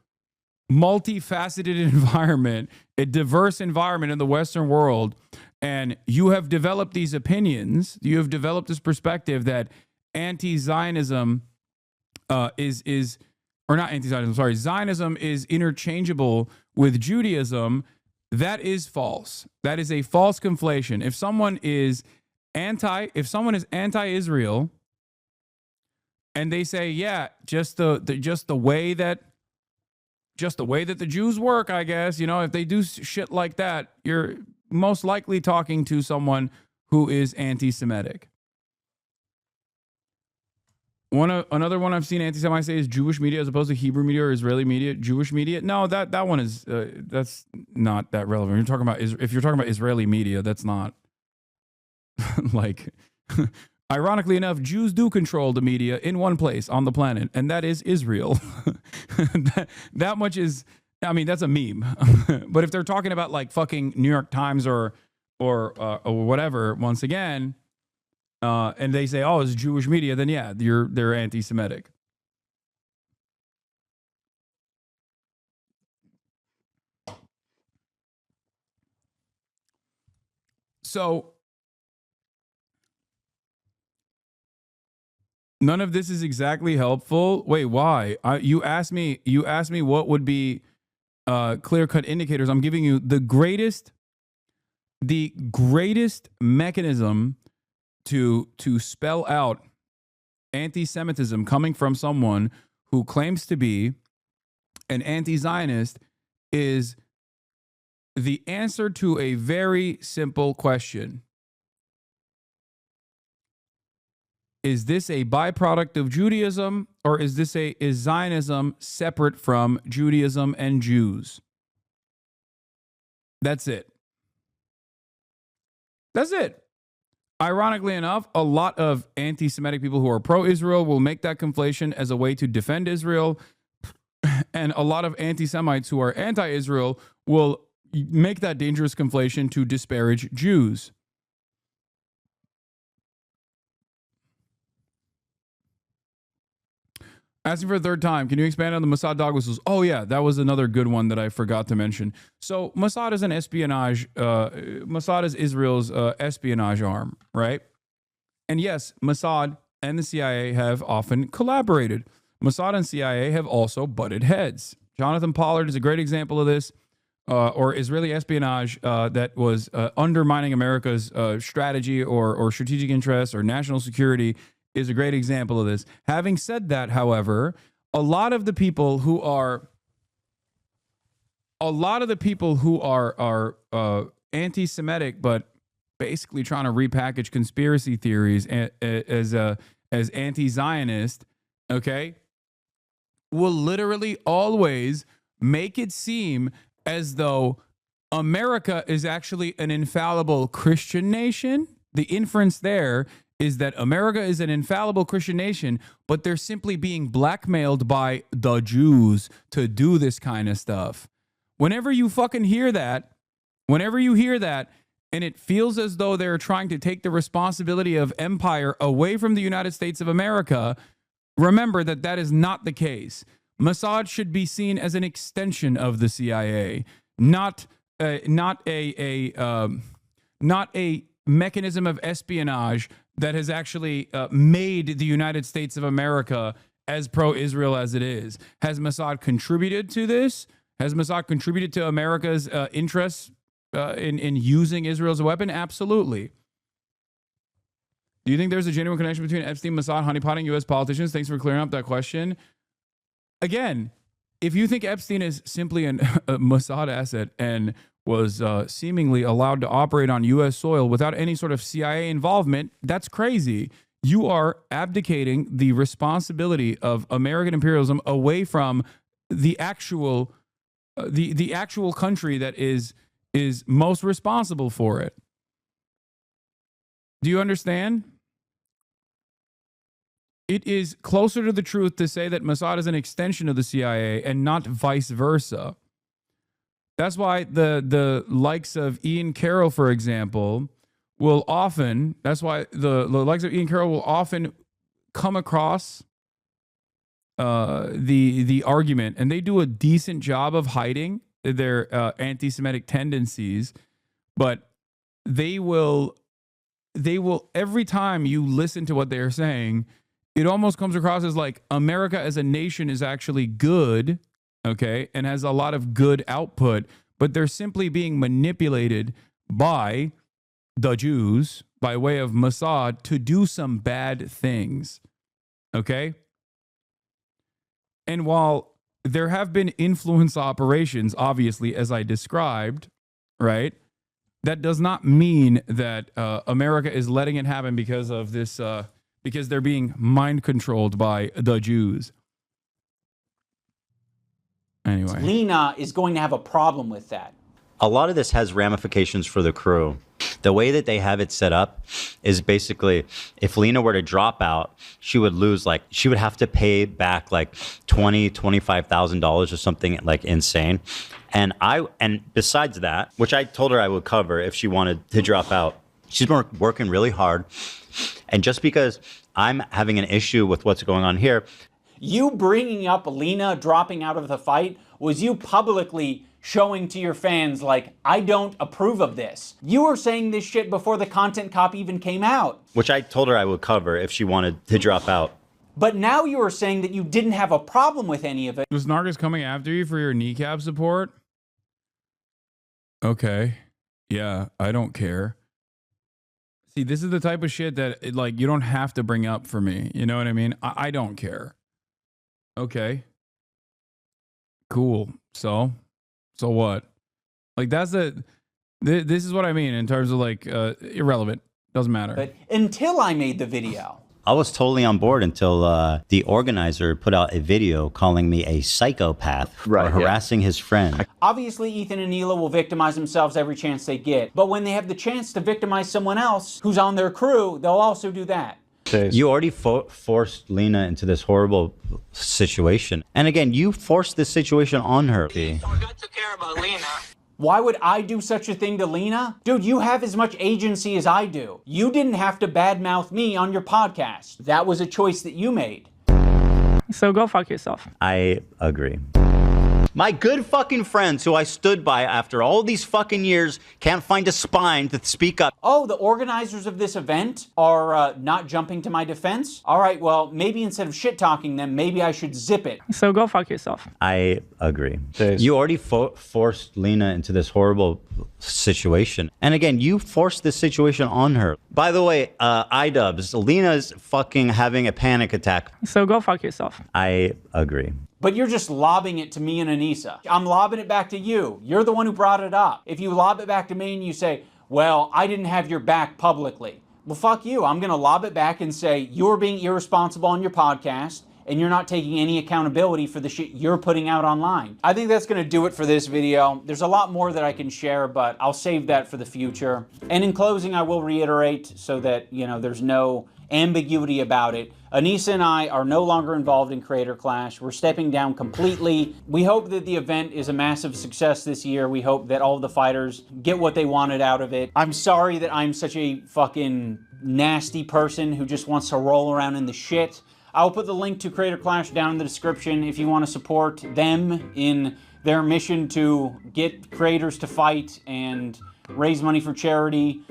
multifaceted environment, a diverse environment in the Western world, and you have developed these opinions, you have developed this perspective that anti-Zionism Zionism is interchangeable with Judaism. That is false. That is a false conflation. If someone is anti-Israel and they say, yeah, just the way that the Jews work, I guess, you know, if they do shit like that, you're most likely talking to someone who is anti-Semitic. Another one I've seen anti-Semites say is Jewish media as opposed to Hebrew media or Israeli media. Jewish media, no, that one is that's not that relevant. You're talking about if you're talking about Israeli media, that's not like. Ironically enough, Jews do control the media in one place on the planet, and that is Israel. that much is, I mean, that's a meme. But if they're talking about like fucking New York Times or whatever, once again. And they say, oh, it's Jewish media, then yeah, they're anti-Semitic. So none of this is exactly helpful. Wait, why? You asked me what would be clear-cut indicators. I'm giving you the greatest mechanism to spell out anti-Semitism coming from someone who claims to be an anti-Zionist is the answer to a very simple question. is this a byproduct of Judaism, or is Zionism separate from Judaism and Jews? That's it. That's it. Ironically enough, a lot of anti-Semitic people who are pro-Israel will make that conflation as a way to defend Israel. And a lot of anti-Semites who are anti-Israel will make that dangerous conflation to disparage Jews. Asking for a third time, can you expand on the Mossad dog whistles? Oh yeah, that was another good one that I forgot to mention. So Mossad is an espionage, Mossad is Israel's espionage arm, right? And yes, Mossad and the CIA have often collaborated. Mossad and CIA have also butted heads. Jonathan Pollard is a great example of this, or Israeli espionage that was undermining America's strategy or strategic interests or national security is a great example of this. Having said that, however, a lot of the people who are anti-Semitic, but basically trying to repackage conspiracy theories as anti-Zionist, okay, will literally always make it seem as though America is actually an infallible Christian nation. The inference there is that America is an infallible Christian nation, but they're simply being blackmailed by the Jews to do this kind of stuff. Whenever you fucking hear that, and it feels as though they're trying to take the responsibility of empire away from the United States of America, remember that that is not the case. Mossad should be seen as an extension of the CIA, not a mechanism of espionage that has actually made the United States of America as pro-Israel as it is. Has Mossad contributed to this? Has Mossad contributed to America's interests in using Israel as a weapon? Absolutely. Do you think there's a genuine connection between Epstein, Mossad, honeypotting U.S. politicians? Thanks for clearing up that question. Again, if you think Epstein is simply a Mossad asset and was seemingly allowed to operate on U.S. soil without any sort of CIA involvement, that's crazy. You are abdicating the responsibility of American imperialism away from the actual country that is most responsible for it. Do you understand? It is closer to the truth to say that Mossad is an extension of the CIA and not vice versa. That's why the likes of Ian Carroll, for example, will often, that's why the likes of Ian Carroll will often come across the argument, and they do a decent job of hiding their anti-Semitic tendencies, but they will every time you listen to what they're saying, it almost comes across as like America as a nation is actually good, okay, and has a lot of good output, but they're simply being manipulated by the Jews by way of Mossad to do some bad things, okay? And while there have been influence operations, obviously, as I described, right, that does not mean that America is letting it happen because of this, because they're being mind controlled by the Jews. Anyway. Lena is going to have a problem with that. A lot of this has ramifications for the crew. The way that they have it set up is basically if Lena were to drop out, she would lose, like, she would have to pay back like $25,000 or something like insane. And besides that, which I told her I would cover if she wanted to drop out, she's been working really hard. And just because I'm having an issue with what's going on here. You bringing up Lena dropping out of the fight was you publicly showing to your fans, like, I don't approve of this. You were saying this shit before the content cop even came out. Which I told her I would cover if she wanted to drop out. But now you are saying that you didn't have a problem with any of it. Was Narcus coming after you for your kneecap support? Okay. Yeah, I don't care. See, this is the type of shit that, like, you don't have to bring up for me. You know what I mean? I don't care. Okay. Cool. So what? Like, that's this is what I mean in terms of, like, irrelevant. Doesn't matter. But until I made the video. I was totally on board until the organizer put out a video calling me a psychopath for harassing his friend. Obviously, Ethan and Neela will victimize themselves every chance they get. But when they have the chance to victimize someone else who's on their crew, they'll also do that. You already forced Lena into this horrible situation. And again, you forced this situation on her. Why would I do such a thing to Lena? Dude, you have as much agency as I do. You didn't have to badmouth me on your podcast. That was a choice that you made. So go fuck yourself. I agree. My good fucking friends who I stood by after all these fucking years can't find a spine to speak up. Oh, the organizers of this event are not jumping to my defense? All right, well, maybe instead of shit-talking them, maybe I should zip it. So go fuck yourself. I agree. You already forced Lena into this horrible situation. And again, you forced this situation on her. By the way, iDubbz, Lena's fucking having a panic attack. So go fuck yourself. I agree. But you're just lobbing it to me and Anissa. I'm lobbing it back to you. You're the one who brought it up. If you lob it back to me and you say, well, I didn't have your back publicly. Well, fuck you. I'm going to lob it back and say, you're being irresponsible on your podcast and you're not taking any accountability for the shit you're putting out online. I think that's going to do it for this video. There's a lot more that I can share, but I'll save that for the future. And in closing, I will reiterate so that, you know, there's no ambiguity about it. Anissa and I are no longer involved in Creator Clash. We're stepping down completely. We hope that the event is a massive success this year. We hope that all of the fighters get what they wanted out of it. I'm sorry that I'm such a fucking nasty person who just wants to roll around in the shit. I'll put the link to Creator Clash down in the description if you want to support them in their mission to get creators to fight and raise money for charity.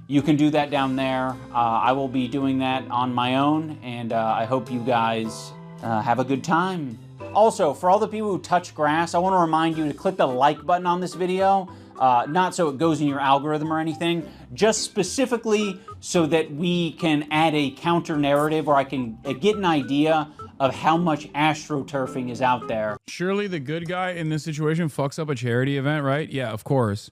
You can do that down there. I will be doing that on my own, and I hope you guys have a good time. Also, for all the people who touch grass, I want to remind you to click the like button on this video, not so it goes in your algorithm or anything, just specifically so that we can add a counter narrative, or I can get an idea of how much astroturfing is out there. Surely the good guy in this situation fucks up a charity event, right? Yeah, of course.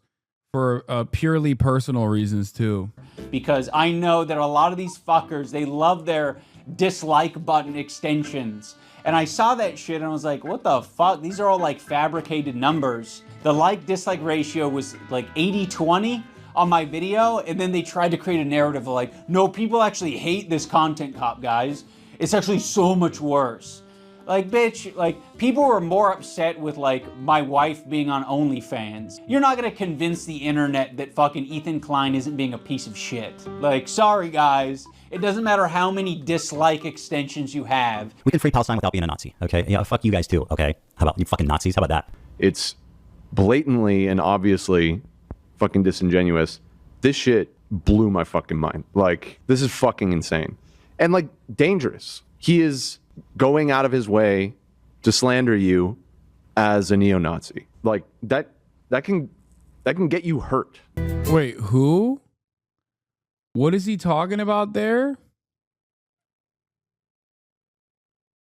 For purely personal reasons too. Because I know that a lot of these fuckers, they love their dislike button extensions. And I saw that shit and I was like, what the fuck? These are all like fabricated numbers. The like-dislike ratio was like 80-20 on my video, and then they tried to create a narrative of like, no, people actually hate this content cop, guys. It's actually so much worse. Like, bitch, like, people were more upset with, like, my wife being on OnlyFans. You're not gonna convince the internet that fucking Ethan Klein isn't being a piece of shit. Like, sorry, guys. It doesn't matter how many dislike extensions you have. We can free Palestine without being a Nazi, okay? Yeah, fuck you guys too, okay? How about you fucking Nazis? How about that? It's blatantly and obviously fucking disingenuous. This shit blew my fucking mind. Like, this is fucking insane. And, like, dangerous. He is going out of his way to slander you as a neo-Nazi. Like, that can get you hurt. Wait, who? What is he talking about there?